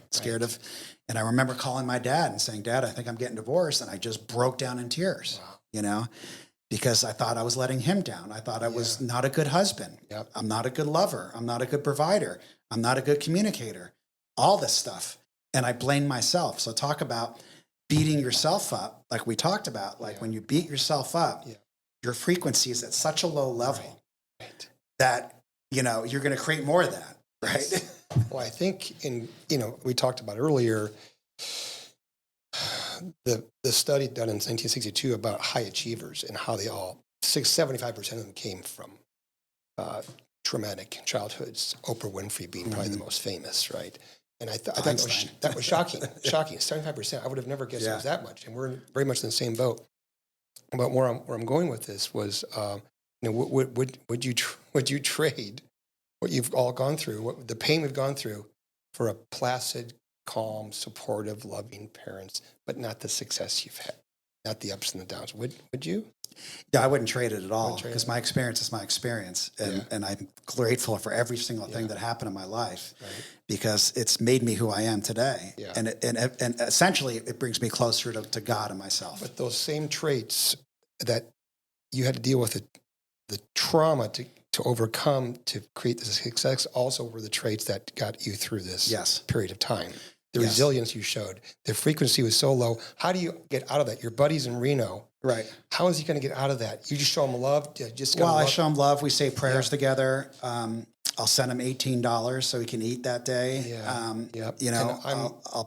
and I remember calling my dad and saying, Dad, I think I'm getting divorced. And I just broke down in tears, because I thought I was letting him down. I thought I was not a good husband. Yep. I'm not a good lover. I'm not a good provider. I'm not a good communicator, all this stuff. And I blamed myself. So talk about beating yourself up, like we talked about, like when you beat yourself up, your frequency is at such a low level that, you're going to create more of that, right? Well, I think we talked about earlier, the study done in 1962 about high achievers and how they all, 75% of them came from traumatic childhoods, Oprah Winfrey being probably the most famous, right? And I thought that was shocking. 75%. I would have never guessed it was that much. And we're very much in the same boat. But where I'm going with this was, would you trade what you've all gone through, the pain we've gone through, for a placid, calm, supportive, loving parents, but not the success you've had, not the ups and the downs? Would you? Yeah, I wouldn't trade it at all because my experience is my experience. And I'm grateful for every single thing that happened in my life because it's made me who I am today. Yeah. And essentially it brings me closer to God and myself. But those same traits that you had to deal with, the trauma to overcome, to create the success, also were the traits that got you through this period of time. The resilience you showed, the frequency was so low. How do you get out of that? Your buddies in Reno, right? How is he going to get out of that? You just show him love. I show him love. We say prayers together. I'll send him $18 so he can eat that day. Yeah.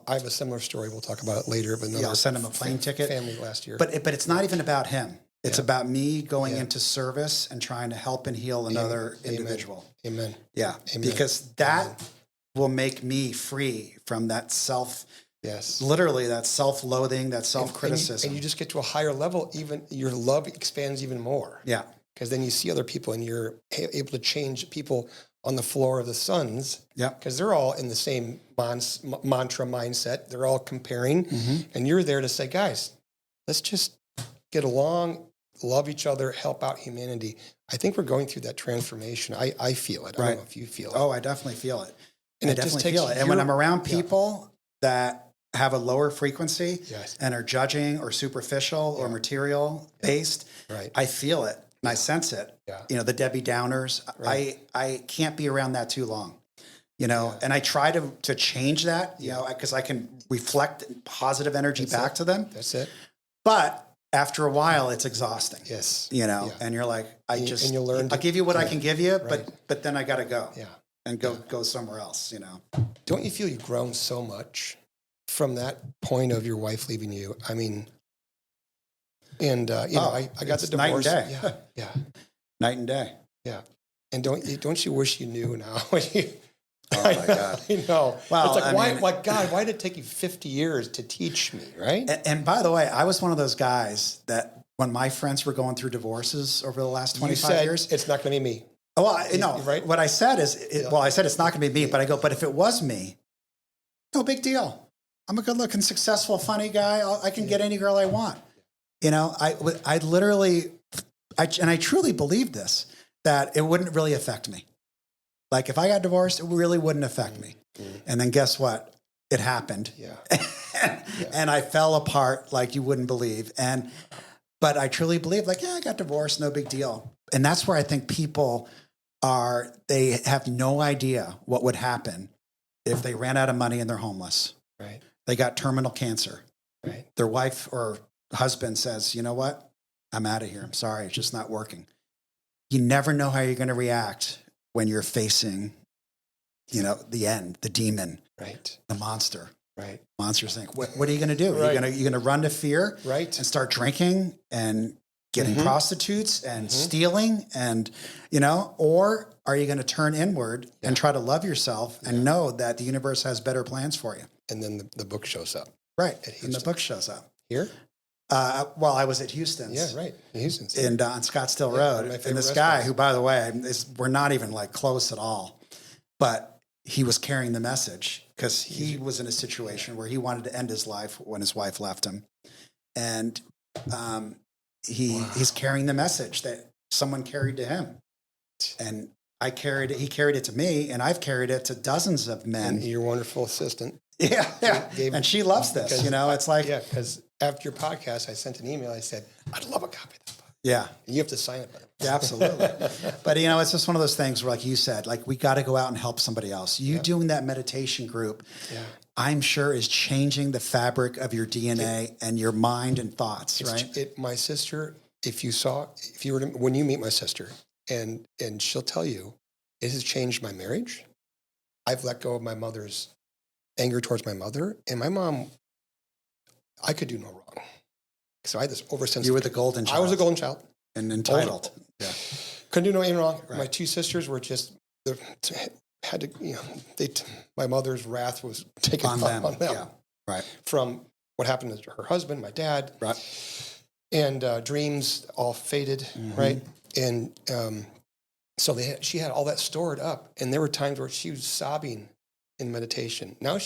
I have a similar story. We'll talk about it later. But I'll send him a plane ticket. Family last year. But it's not even about him. It's about me going into service and trying to help and heal another individual. Amen. Yeah. Amen. Because that will make me free from that literally that self-loathing, that self-criticism. And you just get to a higher level, even your love expands even more. Yeah. Because then you see other people and you're able to change people on the floor of the Suns. Yeah. Because they're all in the same mantra mindset. They're all comparing. Mm-hmm. And you're there to say, guys, let's just get along, love each other, help out humanity. I think we're going through that transformation. I feel it. I don't know if you feel it. Oh, I definitely feel it. And I definitely feel it. And when I'm around people that have a lower frequency and are judging or superficial or material based, I feel it and I sense it. Yeah. The Debbie Downers. I can't be around that too long. And I try to change that, because I can reflect positive energy back to them. That's it. But after a while, it's exhausting. Yes. And you're like, and you'll learn I'll give you what I can give you, but then I got to go. Yeah. And go somewhere else, Don't you feel you've grown so much from that point of your wife leaving you? I mean, and I got the divorce. Night and day. Yeah. Night and day. Yeah. And don't you wish you knew now? Oh my God. I know. Well, it's like, God, why did it take you 50 years to teach me, right? And by the way, I was one of those guys that when my friends were going through divorces over the last 25 years, it's not going to be me. Well, right? What I said is, I said it's not going to be me, but I go, but if it was me, no big deal. I'm a good-looking, successful, funny guy. I can get any girl I want. I literally, and I truly believe this, that it wouldn't really affect me. Like if I got divorced, it really wouldn't affect me. And then guess what? It happened. Yeah. And I fell apart like you wouldn't believe. But I truly believe I got divorced, no big deal. And that's where I think people they have no idea what would happen if they ran out of money and they're homeless. Right. They got terminal cancer. Right. Their wife or husband says, you know what? I'm out of here. I'm sorry. It's just not working. You never know how you're going to react when you're facing, the end, the demon, right, the monster. Right. Monsters think, what are you going to do? Right. You're going to run to fear, Right. and start drinking and getting prostitutes and stealing, and or are you going to turn inward and try to love yourself and know that the universe has better plans for you? And then the book shows up. Right. And the book shows up Here? Well, I was at Houston's. Yeah, right. Houston's. On Scottsdale Road. And this guy who, by the way, we're not even like close at all, but he was carrying the message because he was in a situation where he wanted to end his life when his wife left him. And he's carrying the message that someone carried to him. And he carried it to me, and I've carried it to dozens of men. And your wonderful assistant. Yeah. And she loves this, it's like. Yeah, because after your podcast, I sent an email. I said, I'd love a copy of that book. Yeah. And you have to sign it. Yeah, absolutely. But, it's just one of those things where, like you said, like we got to go out and help somebody else. You doing that meditation group, I'm sure is changing the fabric of your DNA and your mind and thoughts, right? My sister, when you meet my sister, and she'll tell you, it has changed my marriage. I've let go of my mother's anger towards my mother, and my mom, I could do no wrong. So I had this oversensitive. You were the golden child. I was a golden child. And entitled. Yeah. Couldn't do anything wrong. Right. My two sisters were just, had to, my mother's wrath was taken on them. Yeah. Right. From what happened to her husband, my dad. Right. And dreams all faded, right? And so she had all that stored up. And there were times where she was sobbing in meditation. Now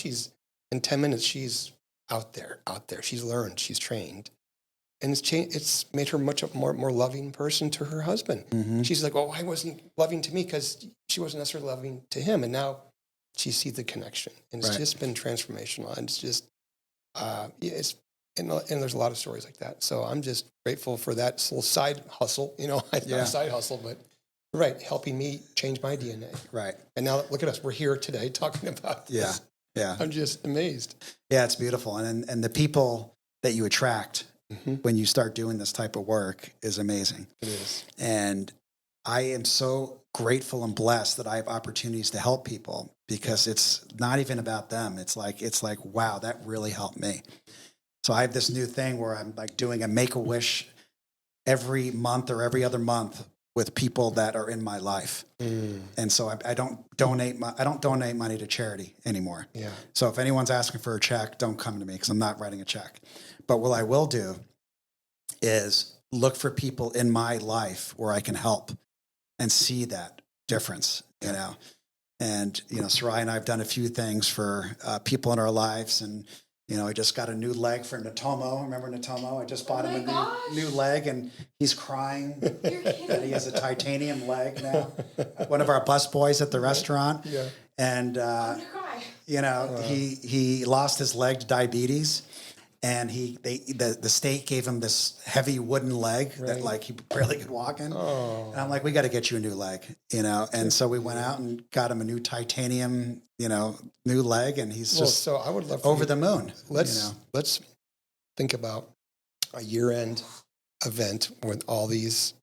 in 10 minutes, she's out there. She's learned, she's trained. And it's made her much more loving person to her husband. She's like, why wasn't he loving to me? Because she wasn't necessarily loving to him. And now she sees the connection. And it's just been transformational. And it's just, and there's a lot of stories like that. So I'm just grateful for that little side hustle. Not a side hustle, but helping me change my DNA. Right. And now look at us. We're here today talking about this. Yeah. I'm just amazed. Yeah, it's beautiful. And the people that you attract when you start doing this type of work is amazing. It is. And I am so grateful and blessed that I have opportunities to help people because it's not even about them. It's like, wow, that really helped me. So I have this new thing where I'm like doing a Make-A-Wish every month or every other month with people that are in my life. And so I don't donate money to charity anymore. Yeah. So if anyone's asking for a check, don't come to me because I'm not writing a check. But what I will do is look for people in my life where I can help and see that difference, And, Sarai and I have done a few things for people in our lives. And, I just got a new leg for Natomo. Remember Natomo? I just bought him a new leg, and he's crying. You're kidding. And he has a titanium leg now. One of our bus boys at the restaurant. Yeah. And, he lost his leg to diabetes. And the state gave him this heavy wooden leg that like he barely could walk in. Oh. And I'm like, we got to get you a new leg, And so we went out and got him a new titanium, new leg, and he's just so I would love over the moon. Let's think about a year-end event with all these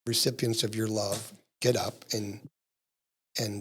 recipients of your love get up and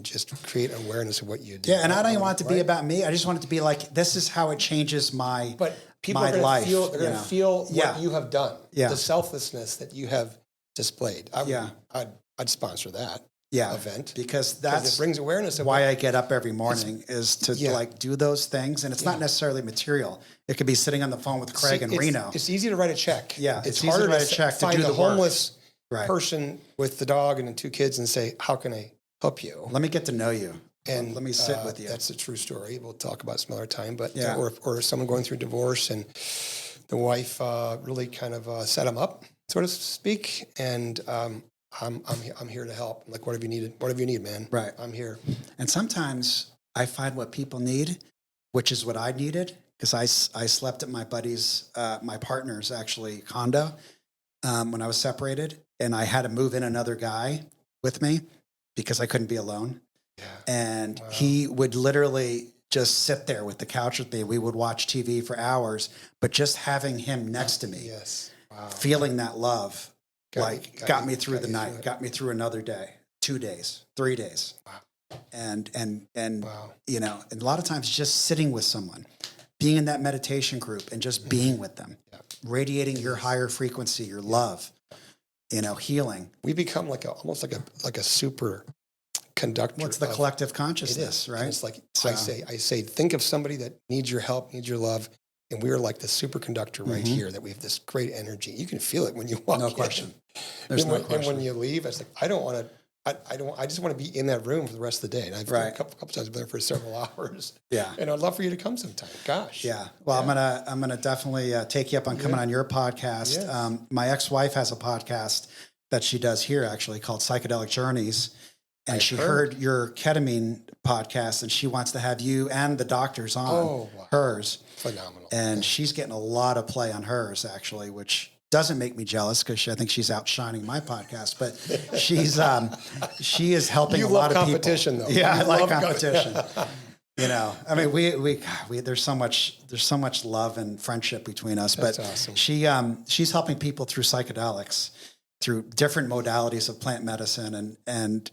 just create awareness of what you do. Yeah, and I don't even want it to be about me. I just want it to be like, this is how it changes my life. But people are going to feel what you have done, the selflessness that you have displayed. I'd sponsor that event. Because it brings awareness of why I get up every morning is to do those things. And it's not necessarily material. It could be sitting on the phone with Craig in Reno. It's easy to write a check. Yeah, it's harder to write a check to find the homeless Right. person with the dog and the two kids and say, how can I help you? Let me get to know you. And let me sit with you. That's a true story. We'll talk about some other time. But or someone going through divorce and the wife really kind of set them up, so to speak. And I'm here to help. Like, whatever you need, man. Right. I'm here. And sometimes I find what people need, which is what I needed, because I slept at my buddy's, my partner's actually condo when I was separated, and I had to move in another guy with me because I couldn't be alone. Yeah. And he would literally just sit there with the couch with me. We would watch TV for hours, but just having him next to me, feeling that love, got me through the night, got me through another day, 2 days, 3 days. Wow. And a lot of times just sitting with someone, being in that meditation group and just being with them, radiating your higher frequency, your love, healing. We become almost like a super conductor. What's the collective consciousness, right? And it's like, so, I say, think of somebody that needs your help, needs your love. And we're like the superconductor right here, that we have this great energy. You can feel it when you walk in. No question. There's no question. And when you leave, it's like, I just want to be in that room for the rest of the day. And I've a couple times been there for several hours. Yeah. And I'd love for you to come sometime. Gosh. Yeah. Well, I'm gonna definitely take you up on coming on your podcast. Yes. My ex-wife has a podcast that she does here actually called Psychedelic Journeys. And she heard your ketamine podcast, and she wants to have you and the doctors on hers. Phenomenal. And she's getting a lot of play on hers, actually, which doesn't make me jealous because I think she's outshining my podcast. But she is helping a lot of people. You love competition, though. Yeah, I like competition. I mean, we there's so much love and friendship between us. That's but awesome. She's helping people through psychedelics, through different modalities of plant medicine, and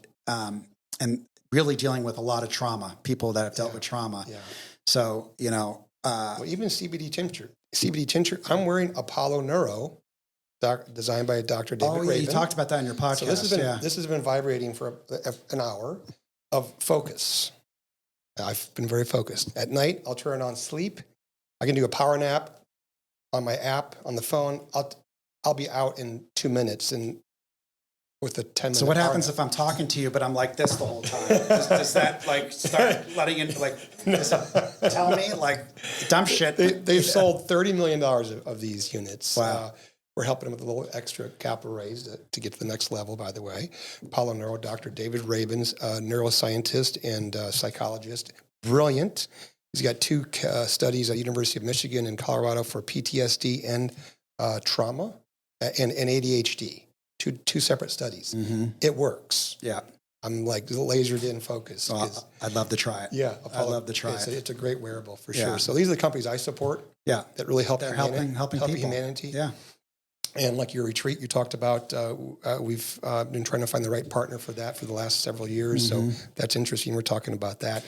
really dealing with a lot of trauma, people that have dealt with trauma. Yeah. So, even CBD tincture, I'm wearing Apollo Neuro, designed by Dr. David Rabin. You talked about that in your podcast. So this has been vibrating for an hour of focus. I've been very focused. At night, I'll turn on sleep. I can do a power nap on my app, on the phone. I'll be out in 2 minutes and with a 10-minute. So what happens if I'm talking to you, but I'm like this the whole time? Does that start letting in tell me dumb shit? They've sold $30 million of these units. Wow. We're helping them with a little extra capital raise to get to the next level, by the way. Apollo Neuro, Dr. David Rabin's a neuroscientist and psychologist. Brilliant. He's got 2 studies at University of Michigan and Colorado for PTSD and trauma and ADHD. Two separate studies. Mm-hmm. It works. Yeah. I'm lasered in focus. I'd love to try it. Yeah. I'd love to try it. It's a great wearable for sure. So these are the companies I support. Yeah. That really help. They're helping people. Humanity. Yeah. And like your retreat you talked about, we've been trying to find the right partner for that for the last several years. Mm-hmm. So that's interesting. We're talking about that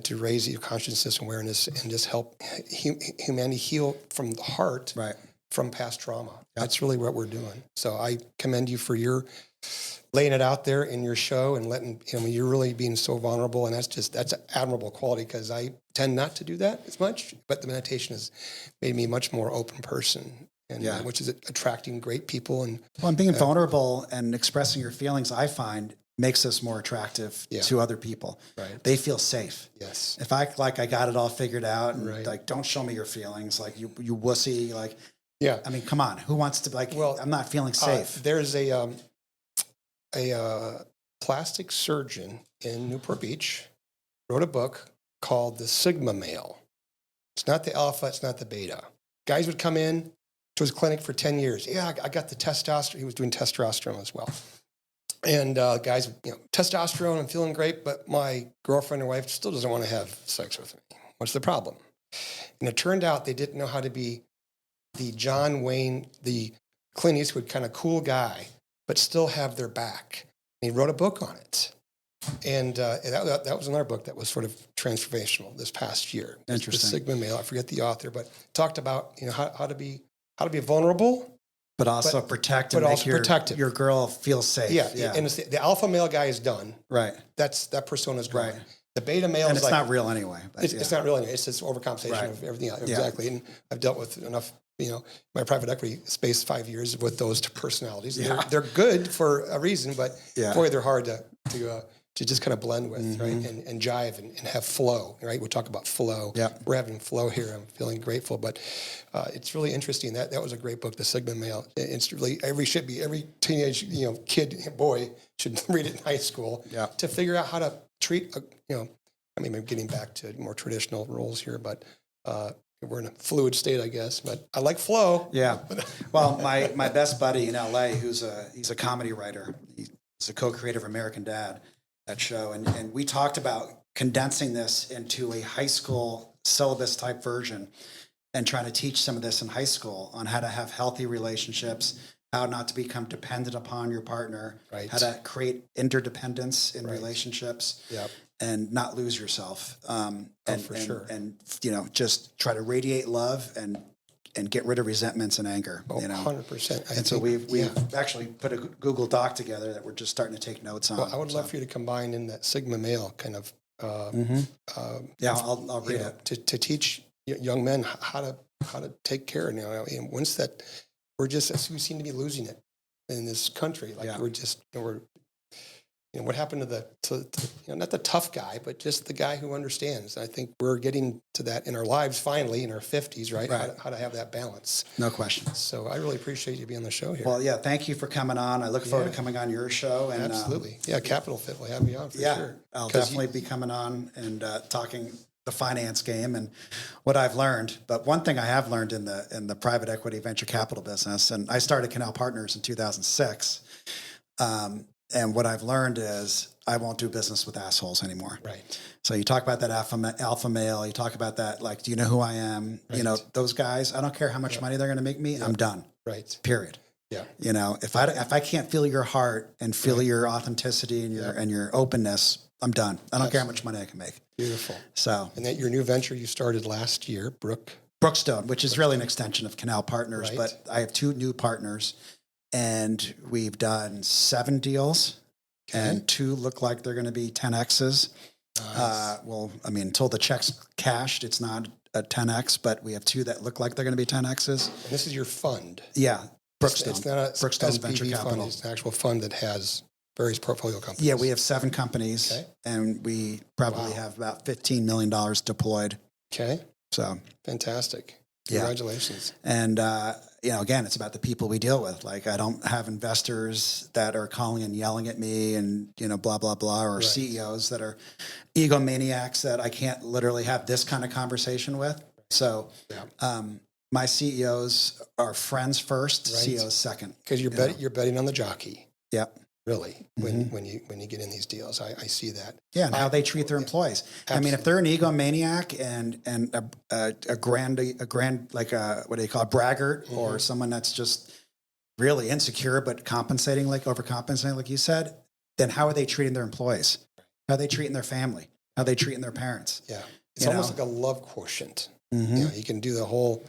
to raise your consciousness and awareness and just help humanity heal from the heart. Right. From past trauma. Yep. That's really what we're doing. So I commend you for your laying it out there in your show and letting, you're really being so vulnerable. And that's an admirable quality because I tend not to do that as much, but the meditation has made me a much more open person and which is attracting great people. And being vulnerable and expressing your feelings, I find makes us more attractive to other people. Right. They feel safe. Yes. If I got it all figured out and don't show me your feelings, you wussy, yeah. I mean, come on. Who wants to I'm not feeling safe. There's a plastic surgeon in Newport Beach wrote a book called The Sigma Male. It's not the alpha. It's not the beta. Guys would come in to his clinic for 10 years. Yeah, I got the testosterone. He was doing testosterone as well. And guys, testosterone, I'm feeling great, but my girlfriend or wife still doesn't want to have sex with me. What's the problem? And it turned out they didn't know how to be the John Wayne, the Clint Eastwood kind of cool guy, but still have their back. And he wrote a book on it. And that was another book that was sort of transformational this past year. Interesting. The Sigma Male, I forget the author, but talked about how to be vulnerable, but also protect and make your girl feel safe. Yeah. And the alpha male guy is done. Right. That persona's gone. Right. The beta male and is it's not real anyway. It's not real anyway. It's just overcompensation of everything else. Exactly. And I've dealt with enough, my private equity space 5 years with those two personalities. Yeah. They're good for a reason, but boy, they're hard to just kind of blend with, right? And jive and have flow, right? We talk about flow. Yeah. We're having flow here. I'm feeling grateful, but it's really interesting. That was a great book, The Sigma Male. It's really every teenage kid boy should read it in high school to figure out how to treat maybe getting back to more traditional roles here, but we're in a fluid state, I guess. But I like flow. Yeah. Well, my best buddy in LA, he's a comedy writer. He's a co-creator of American Dad. That show, and we talked about condensing this into a high school syllabus type version and trying to teach some of this in high school on how to have healthy relationships, how not to become dependent upon your partner, how to create interdependence in relationships. Yep. and not lose yourself. For sure. And, just try to radiate love and get rid of resentments and anger. 100%. And so we've actually put a Google Doc together that we're just starting to take notes on. Well, I would love for you to combine in that Sigma male kind of. I'll read it to teach young men how to take care. And once that we seem to be losing it in this country. Like we're what happened to not the tough guy, but just the guy who understands. I think we're getting to that in our lives finally in our 50s, right? How to have that balance. No question. So I really appreciate you being on the show here. Well, thank you for coming on. I look forward to coming on your show. And absolutely. CapitalFit will have you on for sure. I'll definitely be coming on and talking the finance game and what I've learned. But one thing I have learned in the private equity venture capital business, and I started Canal Partners in 2006. And what I've learned is I won't do business with assholes anymore. Right. So you talk about that alpha male. You talk about that, like, do you know who I am? Right. Those guys, I don't care how much money they're going to make me. I'm done. Right. Period. Yeah. If I can't feel your heart and feel your authenticity and your openness, I'm done. I don't care how much money I can make. Beautiful. So, and that your new venture you started last year, Brookstone, which is really an extension of Canal Partners, but I have 2 new partners. And we've done 7 deals, and 2 look like they're going to be 10Xs. Nice. Until the check's cashed, it's not a 10X, but we have 2 that look like they're going to be 10Xs. And this is your fund. Yeah, Brookstone. It's not a Brookstone's venture capital. Fund. It's an actual fund that has various portfolio companies. Yeah, we have 7 companies, and we probably have about $15 million deployed. Okay. So fantastic. Congratulations. And, again, it's about the people we deal with. Like, I don't have investors that are calling and yelling at me and, blah, blah, blah, or CEOs that are egomaniacs that I can't literally have this kind of conversation with. So my CEOs are friends first, CEOs second. Because you're betting on the jockey. Yep. Really, when you get in these deals, I see that. Yeah, and how they treat their employees. Absolutely. I mean, if they're an egomaniac and a grand what do you call it, braggart, or someone that's just really insecure but overcompensating, like you said, then how are they treating their employees? How are they treating their family? How are they treating their parents? Yeah, it's almost like a love quotient. You can do the whole,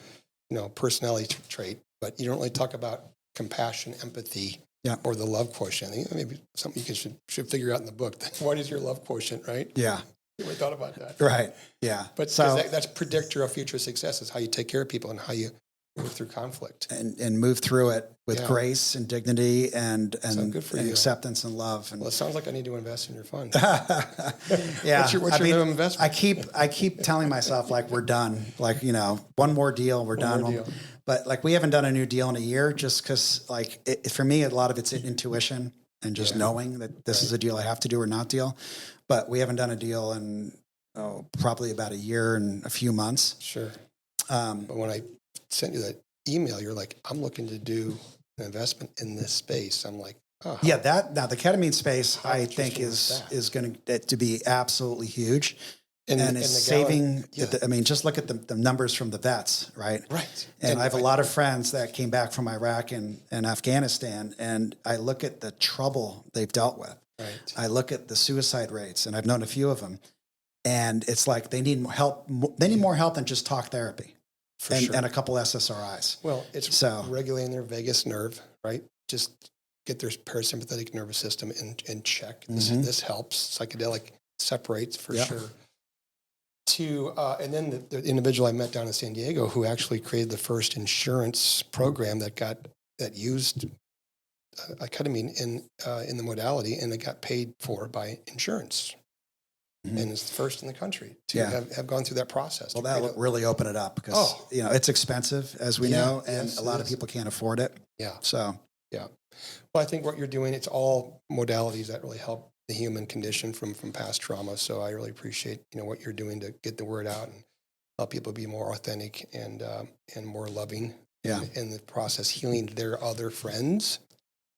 personality trait, but you don't really talk about compassion, empathy. Yeah, or the love quotient. I think maybe something you should figure out in the book. What is your love quotient, right? Yeah. You ever thought about that? Right, yeah. But so that's predictor of future success is how you take care of people and how you move through conflict. And move through it with grace and dignity and acceptance and love. Well, it sounds like I need to invest in your fund. Yeah. What's your minimum investment? I keep telling myself, like, we're done. Like, one more deal, we're done. But we haven't done a new deal in a year just because, for me, a lot of it's intuition and just knowing that this is a deal I have to do or not deal. But we haven't done a deal in probably about a year and a few months. Sure. But when I sent you that email, you're like, I'm looking to do an investment in this space. I'm like, oh. Yeah, now the ketamine space, I think, is going to be absolutely huge. And it's saving, just look at the numbers from the vets, right? Right. And I have a lot of friends that came back from Iraq and Afghanistan, and I look at the trouble they've dealt with. Right. I look at the suicide rates, and I've known a few of them, and it's like they need help. They need more help than just talk therapy and a couple SSRIs. Well, it's regulating their vagus nerve, right? Just get their parasympathetic nervous system in check. This helps. Psychedelic separates for sure. And then the individual I met down in San Diego who actually created the first insurance program that used ketamine in the modality, and it got paid for by insurance, and it's the first in the country to have gone through that process. Well, that'll really open it up because it's expensive, as we know, and a lot of people can't afford it. Yeah. So well, I think what you're doing, it's all modalities that really help the human condition from past trauma. So I really appreciate what you're doing to get the word out and help people be more authentic and more loving. Yeah. In the process, healing their other friends,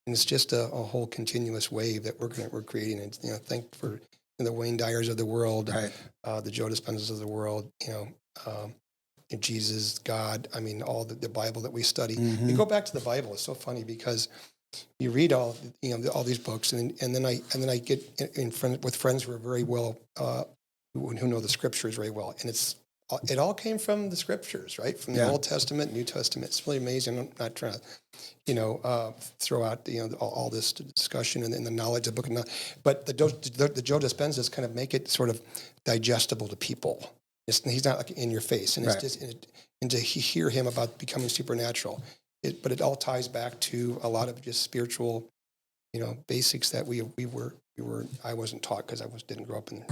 and it's just a whole continuous wave that we're creating. And thank for the Wayne Dyers of the world, the Joe Dispenzas of the world. Jesus, God. I mean, all the Bible that we study. You go back to the Bible. It's so funny because you read all these books, and then I get with friends who are very well who know the scriptures very well, and it all came from the scriptures, right? From the Old Testament, New Testament. It's really amazing. I'm not trying to, throw out all this discussion and the knowledge of the book, but the Joe Dispenzas kind of make it sort of digestible to people. He's not like in your face, and it's just and to hear him about becoming supernatural. But it all ties back to a lot of just spiritual, basics that we were. I wasn't taught because I didn't grow up in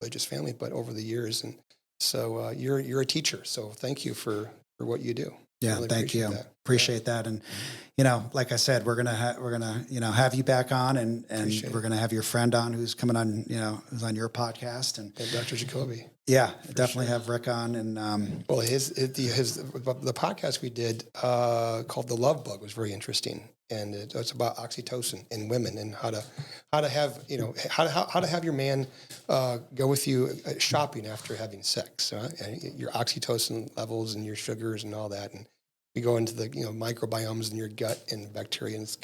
religious family, but over the years, and so you're a teacher. So thank you for what you do. Yeah, really thank you. Appreciate that. And like I said, we're gonna have you back on, and we're gonna have your friend on who's coming on, who's on your podcast, and Dr. Jacoby. Yeah, definitely have Rick on. And well, the podcast we did called The Love Bug was very interesting, and it's about oxytocin in women and how to have how to have your man go with you shopping after having sex, and your oxytocin levels and your sugars and all that, and we go into the microbiomes in your gut and bacteria, and it's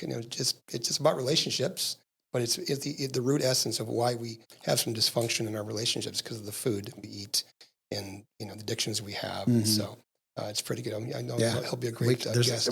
just about relationships. But it's the root essence of why we have some dysfunction in our relationships because of the food we eat and the addictions we have. Mm-hmm. So it's pretty good. I know he'll be a great guest.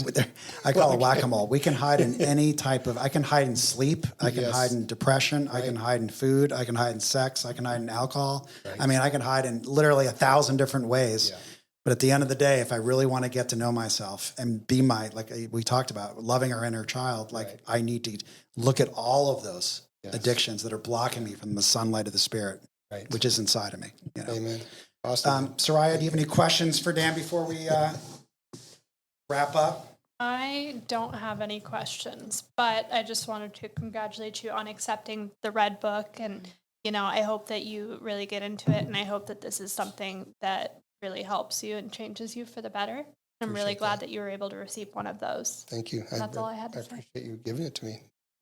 I call it whack-a-mole. We can hide in any type of. I can hide in sleep. I can hide in depression. Right. I can hide in food. I can hide in sex. I can hide in alcohol. Right. I mean, I can hide in literally 1,000 different ways. Yeah. But at the end of the day, if I really want to get to know myself and be like we talked about, loving our inner child, I need to look at all of those addictions that are blocking me from the sunlight of the Spirit, which is inside of me. Amen. Awesome. Soraya, do you have any questions for Dan before we wrap up? I don't have any questions, but I just wanted to congratulate you on accepting the Red Book. And, I hope that you really get into it. And I hope that this is something that really helps you and changes you for the better. I'm really glad that you were able to receive one of those. Thank you. That's all I had to say. I appreciate you giving it to me.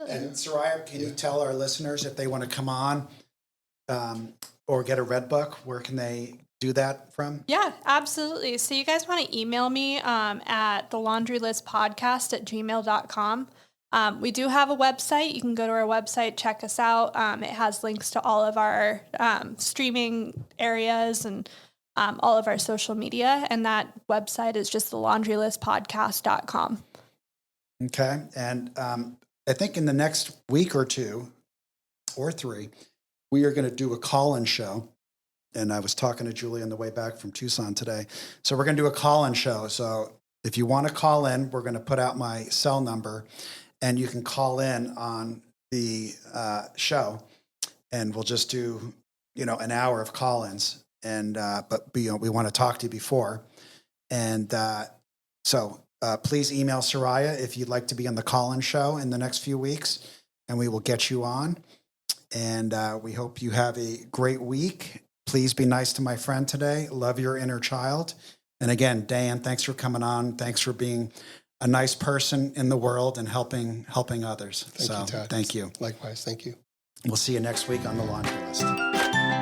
And Soraya, can you tell our listeners if they want to come on or get a Red Book, where can they do that from? Yeah, absolutely. So you guys want to email me at thelaundrylistpodcast@gmail.com. We do have a website. You can go to our website, check us out. It has links to all of our streaming areas and all of our social media, and that website is just thelaundrylistpodcast.com. Okay. And I think in the next week or 2 or 3, we are going to do a call-in show. And I was talking to Julie on the way back from Tucson today. So we're going to do a call-in show. So if you want to call in, we're going to put out my cell number, and you can call in on the show, and we'll just do, an hour of call-ins. And but we want to talk to you before, and so please email Soraya if you'd like to be on the call-in show in the next few weeks, and we will get you on. And we hope you have a great week. Please be nice to my friend today. Love your inner child. And again, Dan, thanks for coming on. Thanks for being a nice person in the world and helping others. Thank you, Todd. Thank you. Likewise. Thank you. We'll see you next week on The Laundry List.